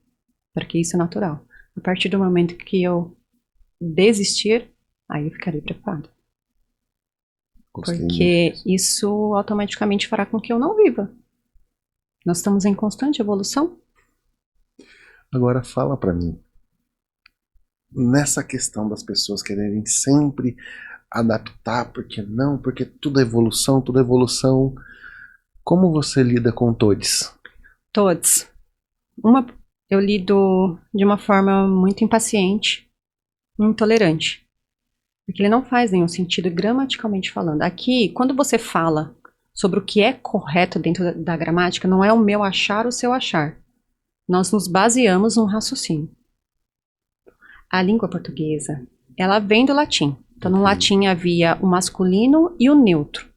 Porque isso é natural. A partir do momento que eu desistir, aí eu ficarei preocupada. Gostei Porque muito. isso automaticamente fará com que eu não viva. Nós estamos em constante evolução. Agora fala pra mim, nessa questão das pessoas quererem sempre adaptar, porque não, porque tudo é evolução, tudo é evolução. Como você lida com todos? Todos. Eu lido de uma forma muito impaciente, intolerante. Porque ele não faz nenhum sentido gramaticalmente falando. Aqui, quando você fala sobre o que é correto dentro da gramática, não é o meu achar, o seu achar. Nós nos baseamos num raciocínio. A língua portuguesa, ela vem do latim. Então, no latim havia o masculino e o neutro.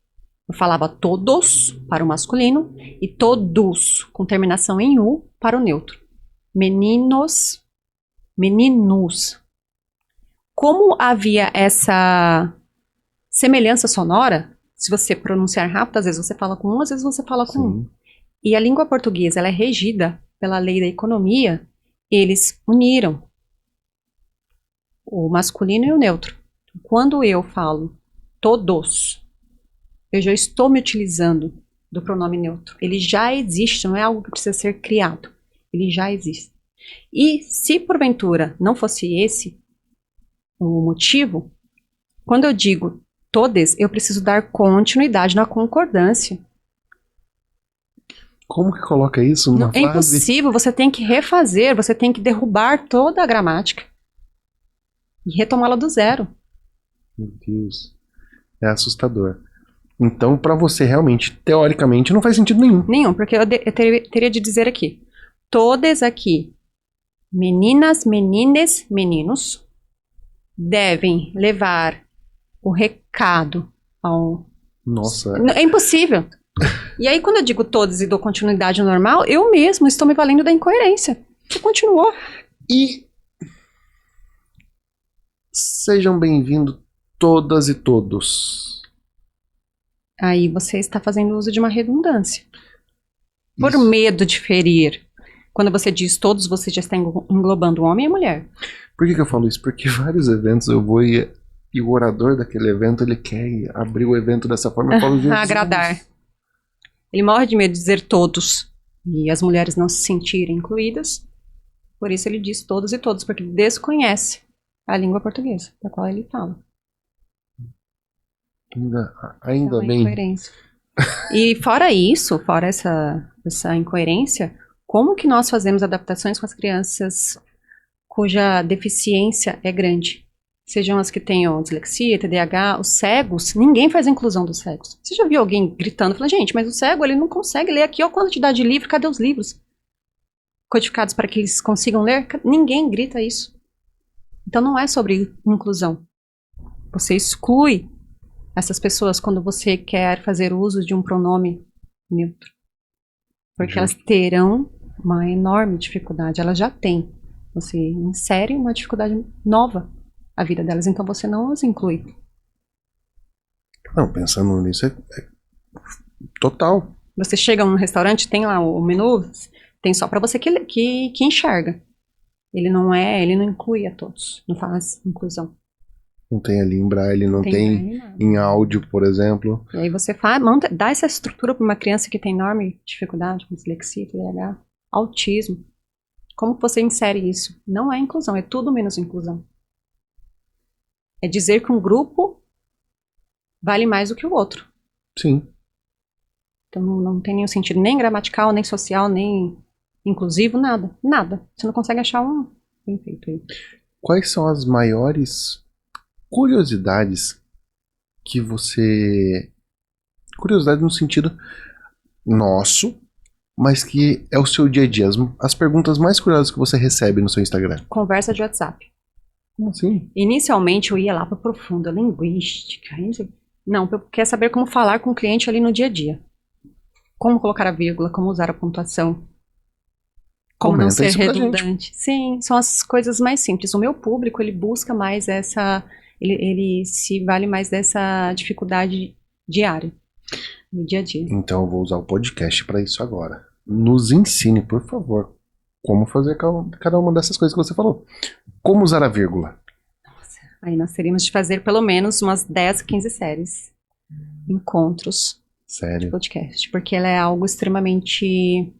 Eu falava todos para o masculino e todos, com terminação em U, para o neutro. Meninos, meninos. Como havia essa semelhança sonora, se você pronunciar rápido, às vezes você fala com um, às vezes você fala com um. E a língua portuguesa, ela é regida pela lei da economia, eles uniram o masculino e o neutro. Quando eu falo todos, eu já estou me utilizando do pronome neutro. Ele já existe, não é algo que precisa ser criado. Ele já existe. E se porventura não fosse esse o motivo, quando eu digo todes, eu preciso dar continuidade na concordância. Como que coloca isso numa É frase? impossível, você tem que refazer, você tem que derrubar toda a gramática e retomá-la do zero. Meu Deus, é assustador. Então, pra você realmente, teoricamente, não faz sentido nenhum. Nenhum, porque eu teria de dizer aqui, todes aqui, meninas, menines, meninos, devem levar o recado ao... Nossa, É impossível. E aí, quando eu digo todos e dou continuidade ao normal, eu mesmo estou me valendo da incoerência. Que continuou. e sejam bem-vindos todas e todos. Aí você está fazendo uso de uma redundância. Por Isso. medo de ferir. Quando você diz todos, você já está englobando o homem e a mulher. Por que eu falo isso? Porque vários eventos eu vou e o orador daquele evento, ele quer abrir o evento dessa forma. Eu falo, Jesus. Agradar. Ele morre de medo de dizer todos. E as mulheres não se sentirem incluídas. Por isso ele diz todos e todos, porque ele desconhece a língua portuguesa, da qual ele fala. Ainda Então, é bem. incoerência. E fora isso, fora essa incoerência, como que nós fazemos adaptações com as crianças cuja deficiência é grande? Sejam as que tenham dislexia, TDAH, os cegos, ninguém faz a inclusão dos cegos. Você já viu alguém gritando, falando, gente, mas o cego ele não consegue ler aqui, olha a quantidade de livro, cadê os livros? Codificados para que eles consigam ler? Ninguém grita isso. Então não é sobre inclusão. Você exclui essas pessoas quando você quer fazer uso de um pronome neutro. Porque elas terão uma enorme dificuldade, elas já têm. Você insere uma dificuldade nova à vida delas, então você não as inclui. Não, pensando nisso, é total. Você chega num restaurante, tem lá o menu, tem só para você que enxerga. Ele não inclui a todos, não faz inclusão. Não tem ali em braille, não tem em áudio, por exemplo. E aí você dá essa estrutura para uma criança que tem enorme dificuldade, com dislexia, TDAH, autismo. Como que você insere isso? Não é inclusão, é tudo menos inclusão. É dizer que um grupo vale mais do que o outro. Sim. Então não tem nenhum sentido, nem gramatical, nem social, nem inclusivo, nada. Nada. Você não consegue achar um bem feito aí. Quais são as maiores curiosidades que você... Curiosidade no sentido nosso, mas que é o seu dia a dia. As perguntas mais curiosas que você recebe no seu Instagram. Conversa de WhatsApp. Como assim? Inicialmente eu ia lá para profunda, linguística. Não, eu quero saber como falar com o cliente ali no dia a dia. Como colocar a vírgula, como usar a pontuação. Como não ser redundante. Sim, são as coisas mais simples. O meu público, ele busca mais essa... Ele se vale mais dessa dificuldade diária, no dia a dia. Então eu vou usar o podcast para isso agora. nos ensine, por favor, como fazer cada uma dessas coisas que você falou. Como usar a vírgula. Aí nós teríamos de fazer pelo menos umas 10, 15 séries. Encontros de Sério. podcast. Porque ela é algo extremamente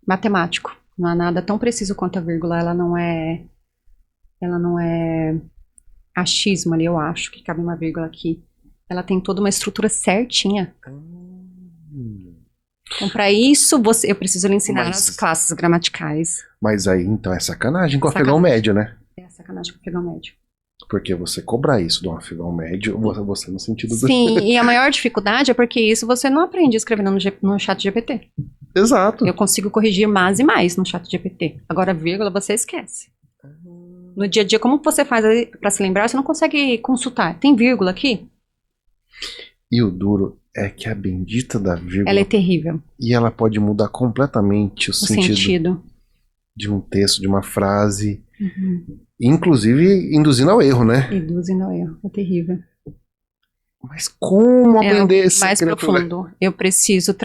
matemático. Não há nada tão preciso quanto a vírgula. Ela não é achismo ali, eu acho, que cabe uma vírgula aqui. Ela tem toda uma estrutura certinha. Então, para isso, eu preciso lhe ensinar as classes gramaticais. Mas aí, então, é sacanagem com o Sacanagem. afegão médio, né? É sacanagem com o afegão médio. Porque você cobrar isso de um afegão médio, você no sentido do... Sim, e a maior dificuldade é porque isso você não aprende escrevendo no chat GPT. Exato. Eu consigo corrigir mais e mais no chat GPT. Agora, vírgula, você esquece. No dia a dia, como você faz para se lembrar? Você não consegue consultar. Tem vírgula aqui? E o duro é que a bendita da vírgula... Ela é terrível. E ela pode mudar completamente o O sentido sentido. de um texto, de uma frase. Uhum. Inclusive, induzindo ao erro, né? Induzindo ao erro. É terrível. Mas como aprender esse Mais profundo. Eu preciso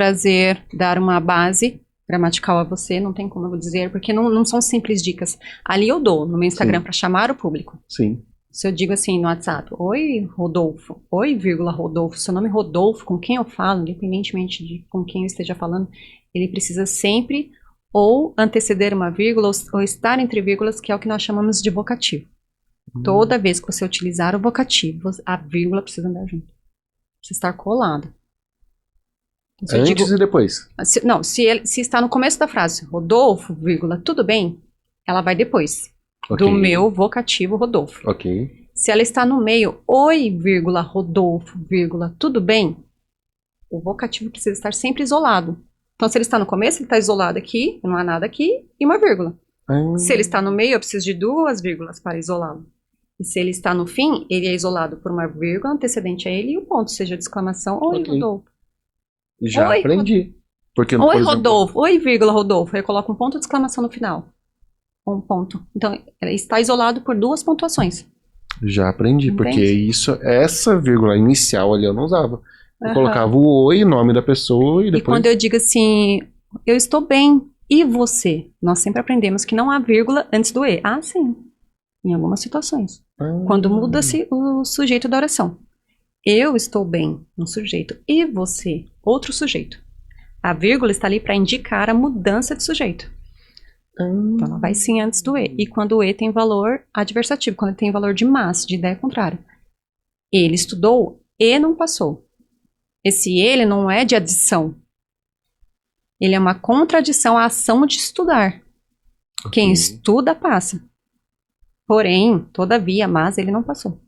dar uma base gramatical a você, não tem como eu dizer, porque não são simples dicas. Ali eu dou no meu Instagram para chamar o público. Sim. Se eu digo assim no WhatsApp, oi Rodolfo, oi vírgula Rodolfo, seu nome é Rodolfo, com quem eu falo, independentemente de com quem eu esteja falando, ele precisa sempre ou anteceder uma vírgula ou estar entre vírgulas, que é o que nós chamamos de vocativo. Toda vez que você utilizar o vocativo, a vírgula precisa andar junto. Precisa estar colada. Então, Antes e depois. Se está no começo da frase, Rodolfo, vírgula, tudo bem, ela vai depois. Okay. Do meu vocativo Rodolfo. Ok. Se ela está no meio, oi, vírgula, Rodolfo, vírgula, tudo bem, o vocativo precisa estar sempre isolado. Então, se ele está no começo, ele está isolado aqui, não há nada aqui, e uma vírgula. Se ele está no meio, eu preciso de 2 vírgulas para isolá-lo. E se ele está no fim, ele é isolado por uma vírgula antecedente a ele e o ponto, seja de exclamação, oi, Rodolfo. Já oi, aprendi. Porque, oi, Rodolfo, oi, vírgula, Rodolfo. Aí eu coloco um ponto de exclamação no final. Um ponto. Então, ele está isolado por 2 pontuações. Já aprendi, Entende? porque essa vírgula inicial ali eu não usava. Eu colocava o oi, nome da pessoa e depois... E quando eu digo assim, eu estou bem, e você? Nós sempre aprendemos que não há vírgula antes do e. Ah, sim. Em algumas situações. Quando muda-se o sujeito da oração. Eu estou bem, um sujeito. E você? Outro sujeito. A vírgula está ali para indicar a mudança de sujeito. Então ela vai sim antes do e. E quando o e tem valor adversativo, quando ele tem valor de mas, de ideia contrária. Ele estudou e não passou. Esse ele não é de adição. Ele é uma contradição à ação de estudar. Okay. Quem estuda, passa. Porém, todavia, mas ele não passou.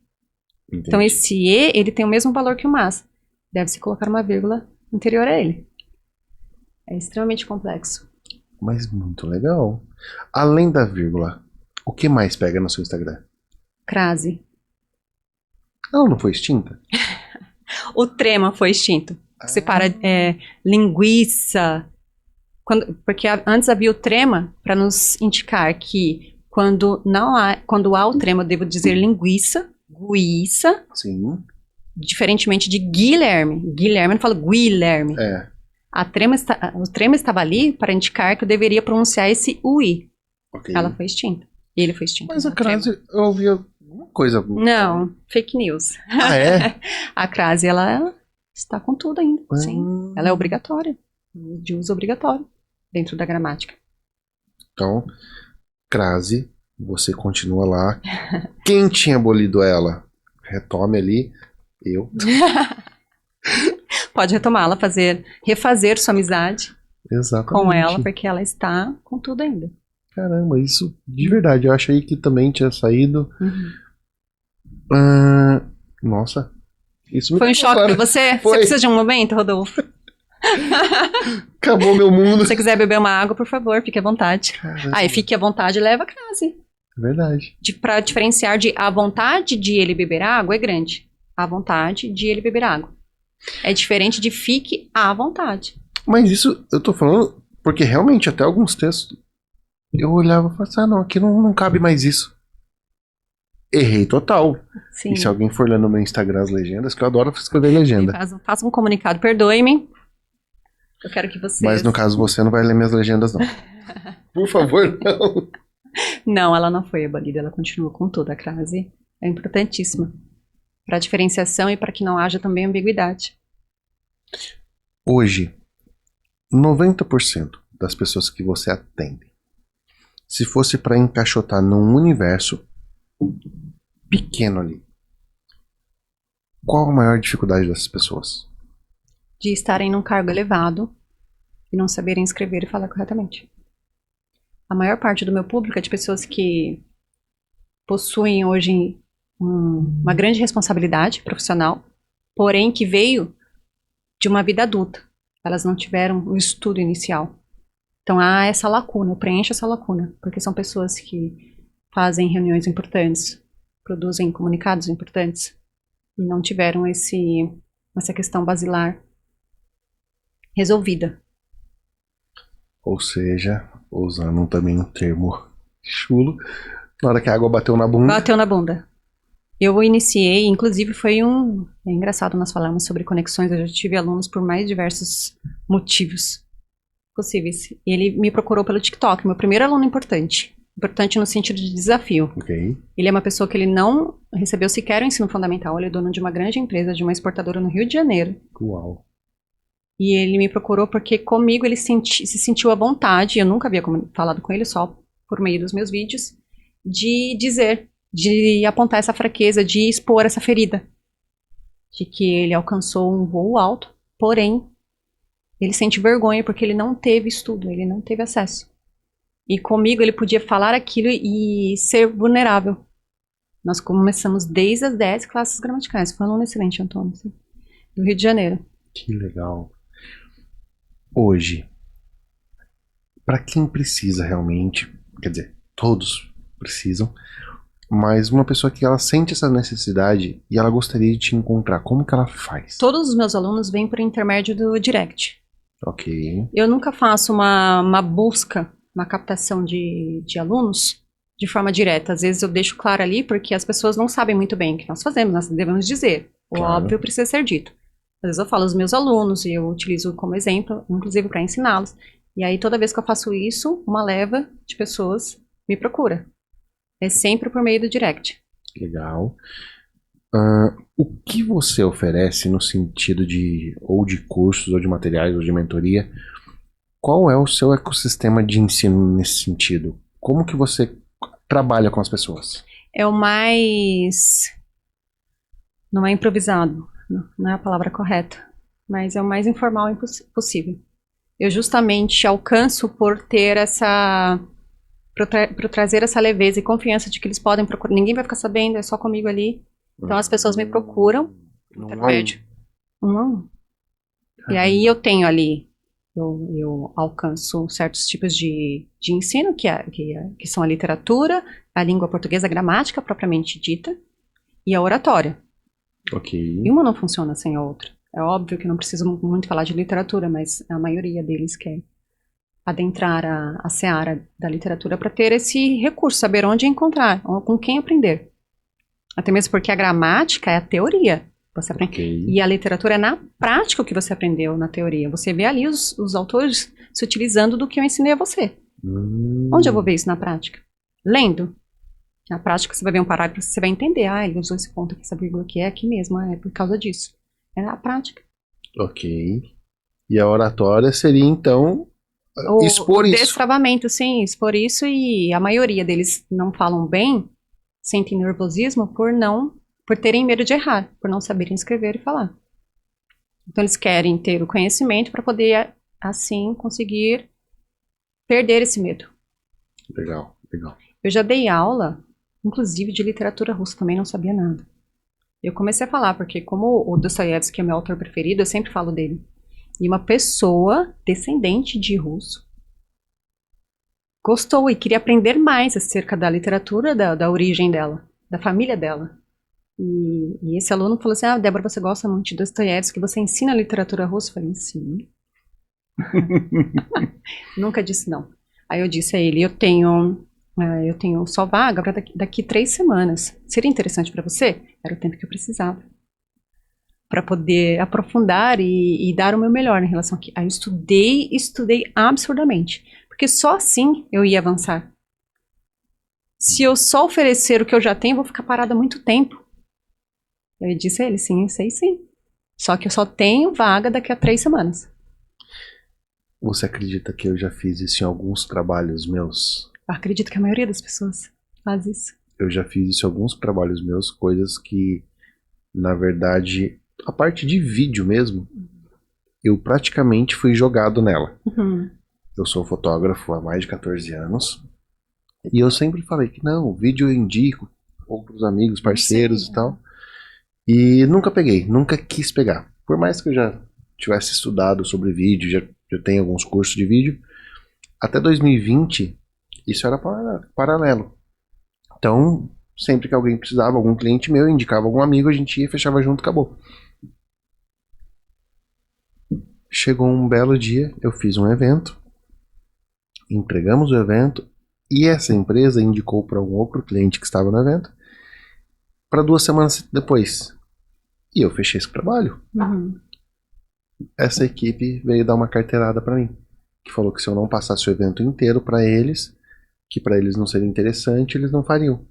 Entendi. Então esse e, ele tem o mesmo valor que o mas. Deve-se colocar uma vírgula anterior a ele. É extremamente complexo. Mas muito legal. Além da vírgula, o que mais pega no seu Instagram? Crase. Ela não foi extinta? O trema foi extinto. Você para linguiça. Porque antes havia o trema para nos indicar que quando há o trema, eu devo dizer linguiça, guiça. Sim. Diferentemente de Guilherme. Guilherme não fala Guilherme. O trema estava ali para indicar que eu deveria pronunciar esse ui. Okay. Ela foi extinta. Ele foi extinto. Mas a crase, eu ouvi alguma coisa. Não, fake news. Ah, é? A crase, ela está com tudo ainda. Sim. Ela é obrigatória. De uso obrigatório dentro da gramática. Então, crase, você continua lá. Quem tinha abolido ela? Retome ali. Eu. Pode retomá-la, refazer sua amizade. Exatamente. Com ela, porque ela está com tudo ainda. Caramba, isso de verdade. Eu achei que também tinha saído. Nossa. Isso foi um choque pra você? Foi. Você precisa de um momento, Rodolfo? Acabou meu mundo. Se você quiser beber uma água, por favor, fique à vontade. Caramba. Aí, fique à vontade e leva a crase. Verdade. Pra diferenciar de a vontade de ele beber água é grande. A vontade de ele beber água. É diferente de fique à vontade. Mas isso eu tô falando porque realmente até alguns textos eu olhava e falava assim, não, aqui não cabe mais isso. Errei total. Sim. E se alguém for olhando no meu Instagram as legendas, que eu adoro escrever legenda. Faça um comunicado, perdoe-me. Eu quero que vocês... Mas no caso você não vai ler minhas legendas, não. Por favor, não. Não, ela não foi abolida, ela continua com toda a crase. É importantíssima para diferenciação e para que não haja também ambiguidade. Hoje, 90% das pessoas que você atende, se fosse para encaixotar num universo pequeno ali, qual a maior dificuldade dessas pessoas? De estarem num cargo elevado e não saberem escrever e falar corretamente. A maior parte do meu público é de pessoas que possuem hoje uma grande responsabilidade profissional, porém que veio de uma vida adulta. Elas não tiveram o estudo inicial. Então há essa lacuna, eu preencho essa lacuna, porque são pessoas que fazem reuniões importantes, produzem comunicados importantes, e não tiveram essa questão basilar resolvida. Ou seja, usando também um termo chulo, na hora que a água bateu na bunda... Bateu na bunda. Eu iniciei, inclusive foi É engraçado, nós falamos sobre conexões, eu já tive alunos por mais diversos motivos possíveis. E ele me procurou pelo TikTok, meu primeiro aluno importante. Importante no sentido de desafio. Ok. Ele é uma pessoa que ele não recebeu sequer o ensino fundamental, ele é dono de uma grande empresa, de uma exportadora no Rio de Janeiro. Uau. E ele me procurou porque comigo ele se sentiu à vontade, eu nunca havia falado com ele, só por meio dos meus vídeos, de dizer, de apontar essa fraqueza, de expor essa ferida. De que ele alcançou um voo alto, porém, ele sente vergonha porque ele não teve estudo, ele não teve acesso. E comigo ele podia falar aquilo e ser vulnerável. Nós começamos desde as 10 classes gramaticais. Foi um aluno excelente, Antônio, do Rio de Janeiro. Que legal. Hoje, para quem precisa realmente, quer dizer, todos precisam, mas uma pessoa que ela sente essa necessidade e ela gostaria de te encontrar, como que ela faz? Todos os meus alunos vêm por intermédio do direct. Ok. Eu nunca faço uma busca, uma captação de alunos de forma direta. Às vezes eu deixo claro ali porque as pessoas não sabem muito bem o que nós fazemos, nós devemos dizer. O Claro. óbvio precisa ser dito. Às vezes eu falo aos meus alunos e eu utilizo como exemplo, inclusive para ensiná-los. E aí toda vez que eu faço isso, uma leva de pessoas me procura. É sempre por meio do direct. Legal. O que você oferece no sentido de ou de cursos, ou de materiais, ou de mentoria? Qual é o seu ecossistema de ensino nesse sentido? Como que você trabalha com as pessoas? É o mais... Não é improvisado, não é a palavra correta, mas é o mais informal possível. Eu justamente alcanço por ter por trazer essa leveza e confiança de que eles podem procurar. Ninguém vai ficar sabendo, é só comigo ali. Então as pessoas me procuram por intermédio. Um a um. E aí eu tenho ali, eu alcanço certos tipos de ensino, que são a literatura, a língua portuguesa, a gramática propriamente dita, e a oratória. Ok. E uma não funciona sem a outra. É óbvio que não preciso muito falar de literatura, mas a maioria deles quer adentrar a seara da literatura para ter esse recurso, saber onde encontrar, com quem aprender. Até mesmo porque a gramática é a teoria. Você aprende. Ok. E a literatura é na prática o que você aprendeu na teoria. Você vê ali os autores se utilizando do que eu ensinei a você. Onde eu vou ver isso na prática? Lendo. Na prática você vai ver um parágrafo, você vai entender. Ah, ele usou esse ponto aqui, essa vírgula aqui, é aqui mesmo, é por causa disso. É na prática. Ok. E a oratória seria, então, expor isso. Destravamento, sim, expor isso, e a maioria deles não falam bem, sentem nervosismo por terem medo de errar, por não saberem escrever e falar. Então eles querem ter o conhecimento para poder, assim, conseguir perder esse medo. Legal, legal. Eu já dei aula, inclusive de literatura russa, também não sabia nada. Eu comecei a falar, porque como o Dostoiévski é meu autor preferido, eu sempre falo dele. E uma pessoa descendente de russo gostou e queria aprender mais acerca da literatura, da origem dela, da família dela. E esse aluno falou assim, Débora, você gosta muito de Dostoiévski, você ensina literatura russa? Eu falei, sim. Nunca disse não. Aí eu disse a ele, eu tenho só vaga para daqui 3 semanas. Seria interessante para você? Era o tempo que eu precisava. para poder aprofundar e dar o meu melhor em relação aqui. Aí eu estudei absurdamente, porque só assim eu ia avançar. Se eu só oferecer o que eu já tenho, eu vou ficar parada muito tempo. Eu disse a ele, sim, eu sei sim. Só que eu só tenho vaga daqui a 3 semanas. Você acredita que eu já fiz isso em alguns trabalhos meus? Eu acredito que a maioria das pessoas faz isso. Eu já fiz isso em alguns trabalhos meus, coisas que, na verdade, a parte de vídeo mesmo, eu praticamente fui jogado nela. Uhum. Eu sou fotógrafo há mais de 14 anos, e eu sempre falei que não, vídeo eu indico outros amigos, parceiros e tal. E nunca peguei, nunca quis pegar. Por mais que eu já tivesse estudado sobre vídeo, já tenho alguns cursos de vídeo, até 2020 isso era paralelo. Então, sempre que alguém precisava, algum cliente meu, indicava algum amigo, a gente ia, fechava junto, acabou. Chegou um belo dia, eu fiz um evento, entregamos o evento, e essa empresa indicou para um outro cliente que estava no evento, para 2 semanas depois. E eu fechei esse trabalho. Uhum. Essa equipe veio dar uma carteirada para mim, que falou que se eu não passasse o evento inteiro para eles, que para eles não seria interessante, eles não fariam.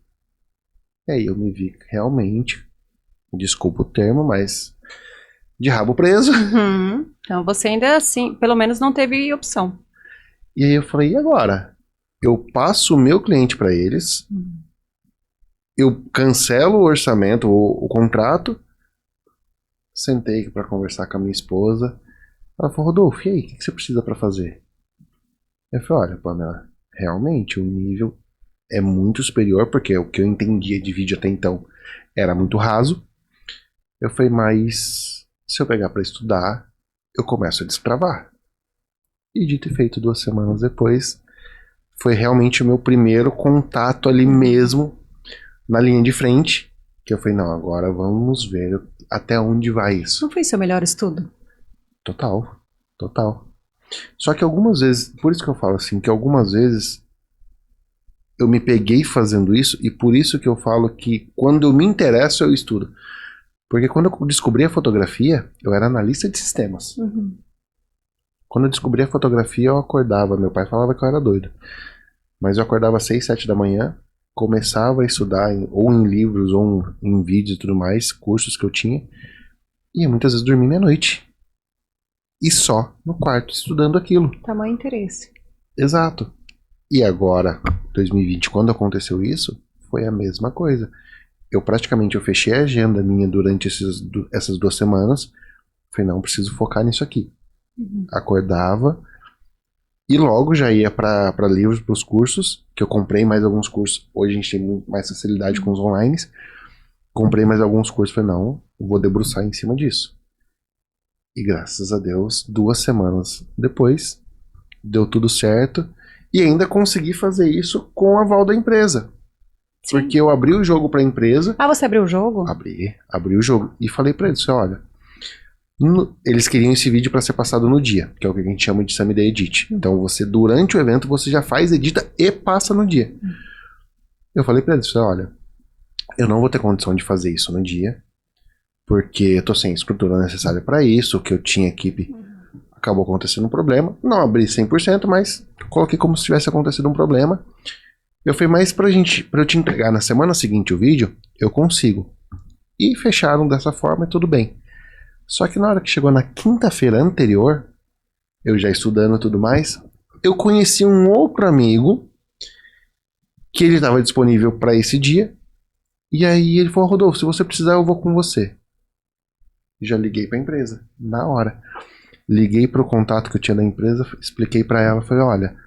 E aí eu me vi realmente, desculpa o termo, mas de rabo preso. Uhum. Então você ainda assim, pelo menos não teve opção. E aí eu falei, e agora? Eu passo o meu cliente para eles, eu cancelo o orçamento, o contrato. Sentei para conversar com a minha esposa. Ela falou, Rodolfo, e aí, o que você precisa para fazer? Eu falei, olha, Pamela, realmente o nível é muito superior, porque o que eu entendia de vídeo até então era muito raso. Eu falei, mas se eu pegar para estudar, eu começo a desbravar. E dito e feito, 2 semanas depois, foi realmente o meu primeiro contato ali mesmo, na linha de frente, que eu falei, não, agora vamos ver até onde vai isso. Não foi seu melhor estudo? Total, total. Só que algumas vezes, por isso que eu falo assim, que algumas vezes eu me peguei fazendo isso, e por isso que eu falo que quando eu me interesso, eu estudo. Porque quando eu descobri a fotografia, eu era analista de sistemas. Uhum. Quando eu descobri a fotografia, eu acordava, meu pai falava que eu era doido. Mas eu acordava às 6, 7 da manhã, começava a estudar ou em livros, ou em vídeos e tudo mais, cursos que eu tinha, e muitas vezes dormia meia-noite. E só no quarto, estudando aquilo. Tamanho interesse. Exato. E agora, 2020, quando aconteceu isso, foi a mesma coisa. Eu fechei a agenda minha durante essas 2 semanas. Falei, não, preciso focar nisso aqui. Uhum. Acordava e logo já ia para livros, para os cursos, que eu comprei mais alguns cursos. Hoje a gente tem muito mais facilidade com os online. Comprei mais alguns cursos, falei, não, vou debruçar em cima disso. E graças a Deus, 2 semanas depois, deu tudo certo. E ainda consegui fazer isso com o aval da empresa. Sim. Porque eu abri o jogo para a empresa. Ah, você abriu o jogo? Abri o jogo. E falei para eles, olha, eles queriam esse vídeo para ser passado no dia, que é o que a gente chama de Someday Edit. Então você, durante o evento, você já faz, edita e passa no dia. Eu falei para eles, olha, eu não vou ter condição de fazer isso no dia, porque eu tô sem estrutura necessária para isso, que eu tinha equipe, acabou acontecendo um problema. Não abri 100%, mas coloquei como se tivesse acontecido um problema. Eu falei, mas pra eu te entregar na semana seguinte o vídeo, eu consigo. E fecharam dessa forma e tudo bem. Só que na hora que chegou na quinta-feira anterior, eu já estudando e tudo mais, eu conheci um outro amigo que ele estava disponível para esse dia. E aí ele falou, Rodolfo, se você precisar eu vou com você. Já liguei para a empresa, na hora. Liguei para o contato que eu tinha da empresa, expliquei para ela, falei, olha,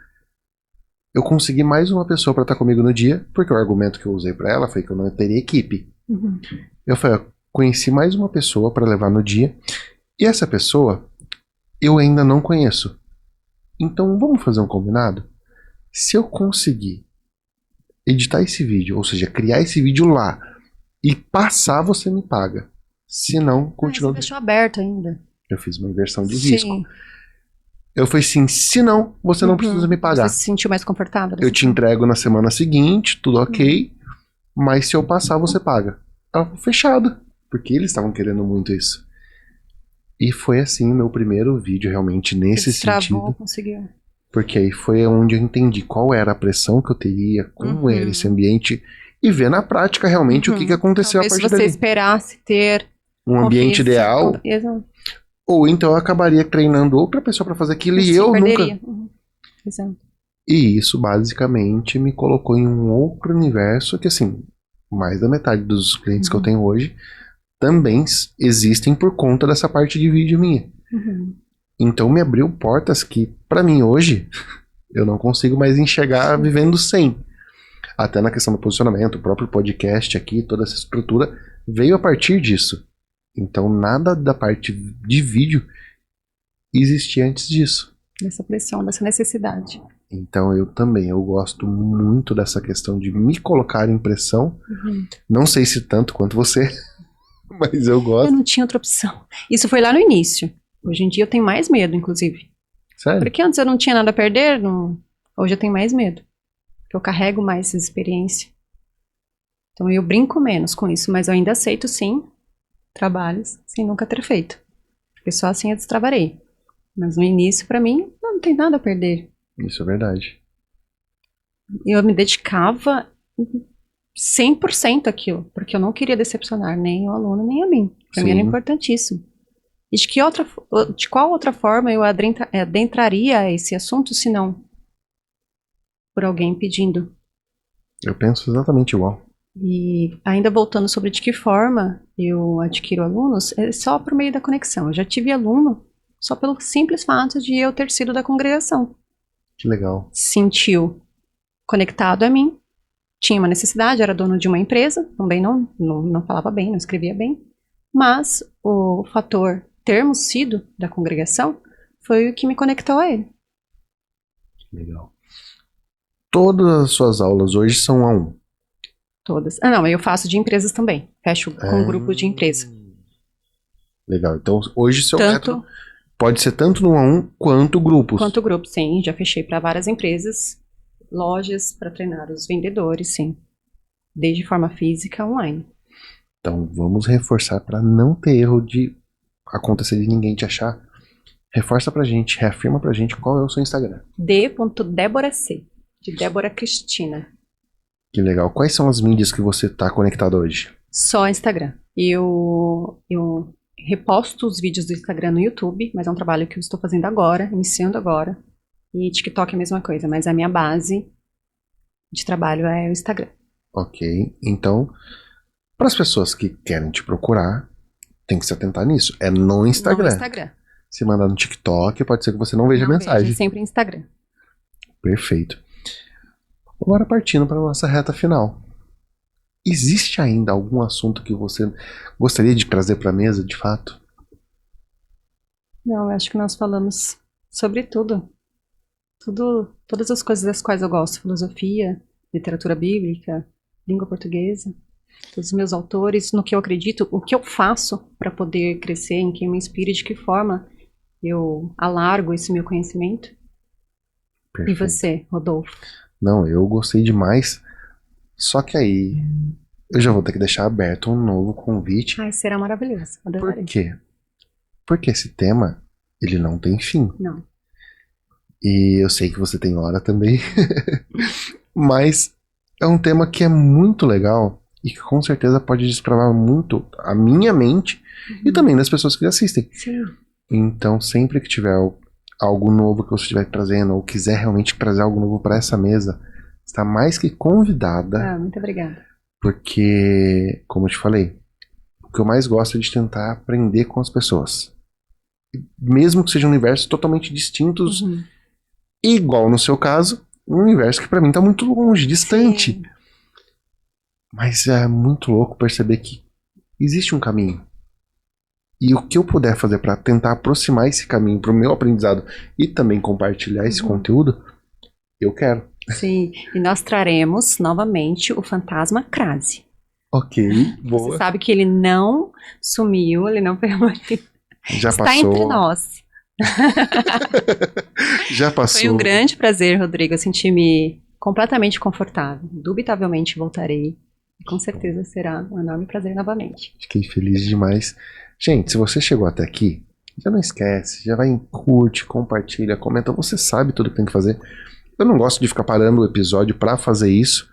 eu consegui mais uma pessoa para estar comigo no dia, porque o argumento que eu usei para ela foi que eu não teria equipe. Uhum. Eu falei, conheci mais uma pessoa para levar no dia, e essa pessoa eu ainda não conheço. Então vamos fazer um combinado? Se eu conseguir editar esse vídeo, ou seja, criar esse vídeo lá e passar, você me paga. Se não, continua. Você deixou aberto ainda. Eu fiz uma inversão de Sim. risco. Eu falei assim, se não, você não precisa me pagar. Você se sentiu mais confortável? Eu te entrego na semana seguinte, tudo ok, mas se eu passar, você paga. Ela falou, fechado, porque eles estavam querendo muito isso. E foi assim o meu primeiro vídeo realmente nesse Destravou, sentido. conseguiu. Porque aí foi onde eu entendi qual era a pressão que eu teria, como era esse ambiente, e ver na prática realmente o que aconteceu Talvez a se partir você dali. esperasse ter Um ambiente confiança, ideal, exato, ou então eu acabaria treinando outra pessoa para fazer aquilo e você eu perderia. nunca. Exato. E isso basicamente me colocou em um outro universo que, assim, mais da metade dos clientes que eu tenho hoje também existem por conta dessa parte de vídeo minha. Então me abriu portas que, pra mim hoje, eu não consigo mais enxergar vivendo sem. Até na questão do posicionamento, o próprio podcast aqui, toda essa estrutura veio a partir disso. Então nada da parte de vídeo existia antes disso. Dessa pressão, dessa necessidade. Então eu gosto muito dessa questão de me colocar em pressão. Não sei se tanto quanto você, mas eu Eu gosto. não tinha outra opção. Isso foi lá no início. Hoje em dia eu tenho mais medo, inclusive. Sério? Porque antes eu não tinha nada a perder, hoje eu tenho mais medo. Porque eu carrego mais essa experiência. Então eu brinco menos com isso, mas eu ainda aceito, sim, trabalhos sem nunca ter feito. Porque só assim eu destravarei. Mas no início, pra mim, não tem nada a perder. Isso é verdade. Eu me dedicava 100% àquilo, porque eu não queria decepcionar nem o aluno, nem a mim. Para mim era Sim. importantíssimo. E de qual outra forma eu adentraria esse assunto, se não por alguém pedindo? Eu penso exatamente igual. E ainda voltando sobre de que forma eu adquiro alunos, é só por meio da conexão. Eu já tive aluno só pelo simples fato de eu ter sido da congregação. Que legal. Sentiu conectado a mim, tinha uma necessidade, era dono de uma empresa, também não falava bem, não escrevia bem, mas o fator termos sido da congregação foi o que me conectou a ele. Legal. Todas as suas aulas hoje são a um. Todas. Ah, não, eu faço de empresas também. Fecho com um grupo de empresa. Legal. Então hoje seu Tanto método pode ser tanto no A1 quanto grupos. quanto grupo, sim. Já fechei para várias empresas, lojas para treinar os vendedores, sim. Desde forma física online. Então vamos reforçar para não ter erro de acontecer de ninguém te achar. Reforça pra gente, reafirma pra gente qual é o seu Instagram. d.deborah.c, de Débora Cristina. Que legal. Quais são as mídias que você tá conectado hoje? Só Instagram. Eu reposto os vídeos do Instagram no YouTube, mas é um trabalho que eu estou fazendo agora, iniciando agora. E TikTok é a mesma coisa, mas a minha base de trabalho é o Instagram. Ok. Então, para as pessoas que querem te procurar, tem que se atentar nisso. É no Instagram. No Instagram. Se mandar no TikTok, pode ser que você não veja a mensagem. Vejo, é sempre Instagram. Perfeito. Agora partindo para a nossa reta final. Existe ainda algum assunto que você gostaria de trazer para a mesa, de fato? Não, eu acho que nós falamos sobre tudo. Todas as coisas das quais eu gosto. Filosofia, literatura bíblica, língua portuguesa. Todos os meus autores, no que eu acredito, o que eu faço para poder crescer, em quem me inspira, de que forma eu alargo esse meu conhecimento. Perfeito. E você, Rodolfo? Não, eu gostei demais. Só que aí eu já vou ter que deixar aberto um novo convite. Ai, será maravilhoso. Adorarei. Por quê? Porque esse tema, ele não tem fim. Não. E eu sei que você tem hora também. Mas é um tema que é muito legal e que com certeza pode desbravar muito a minha mente e também das pessoas que assistem. Sim. Então, sempre que tiver algo novo que você estiver trazendo ou quiser realmente trazer algo novo para essa mesa, está mais que convidada. Ah, muito obrigada. Porque, como eu te falei, o que eu mais gosto é de tentar aprender com as pessoas. Mesmo que sejam universos totalmente distintos, igual no seu caso, um universo que para mim está muito longe, distante. Sim. Mas é muito louco perceber que existe um caminho. E o que eu puder fazer para tentar aproximar esse caminho para o meu aprendizado e também compartilhar esse conteúdo, eu quero. Sim, e nós traremos novamente o fantasma Crase. Ok, boa. Você sabe que ele não sumiu, ele não permaneceu. Já Está passou. entre nós. Já passou. Foi um grande prazer, Rodrigo. Eu senti-me completamente confortável. Dubitavelmente voltarei. E com certeza será um enorme prazer novamente. Fiquei feliz demais. Gente, se você chegou até aqui, já não esquece, já vai em curte, compartilha, comenta, você sabe tudo que tem que fazer. Eu não gosto de ficar parando o episódio pra fazer isso,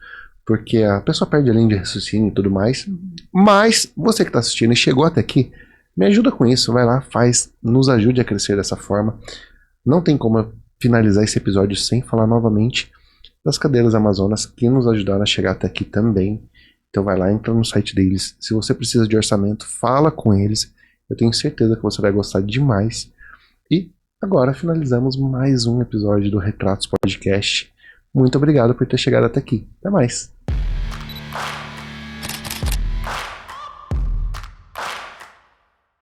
porque a pessoa perde a linha de raciocínio e tudo mais. Mas você que tá assistindo e chegou até aqui, me ajuda com isso, vai lá, faz, nos ajude a crescer dessa forma. Não tem como eu finalizar esse episódio sem falar novamente das cadeiras Amazonas que nos ajudaram a chegar até aqui também. Então vai lá, entra no site deles. Se você precisa de orçamento, fala com eles. Eu tenho certeza que você vai gostar demais. E agora finalizamos mais um episódio do Retratos Podcast. Muito obrigado por ter chegado até aqui. Até mais.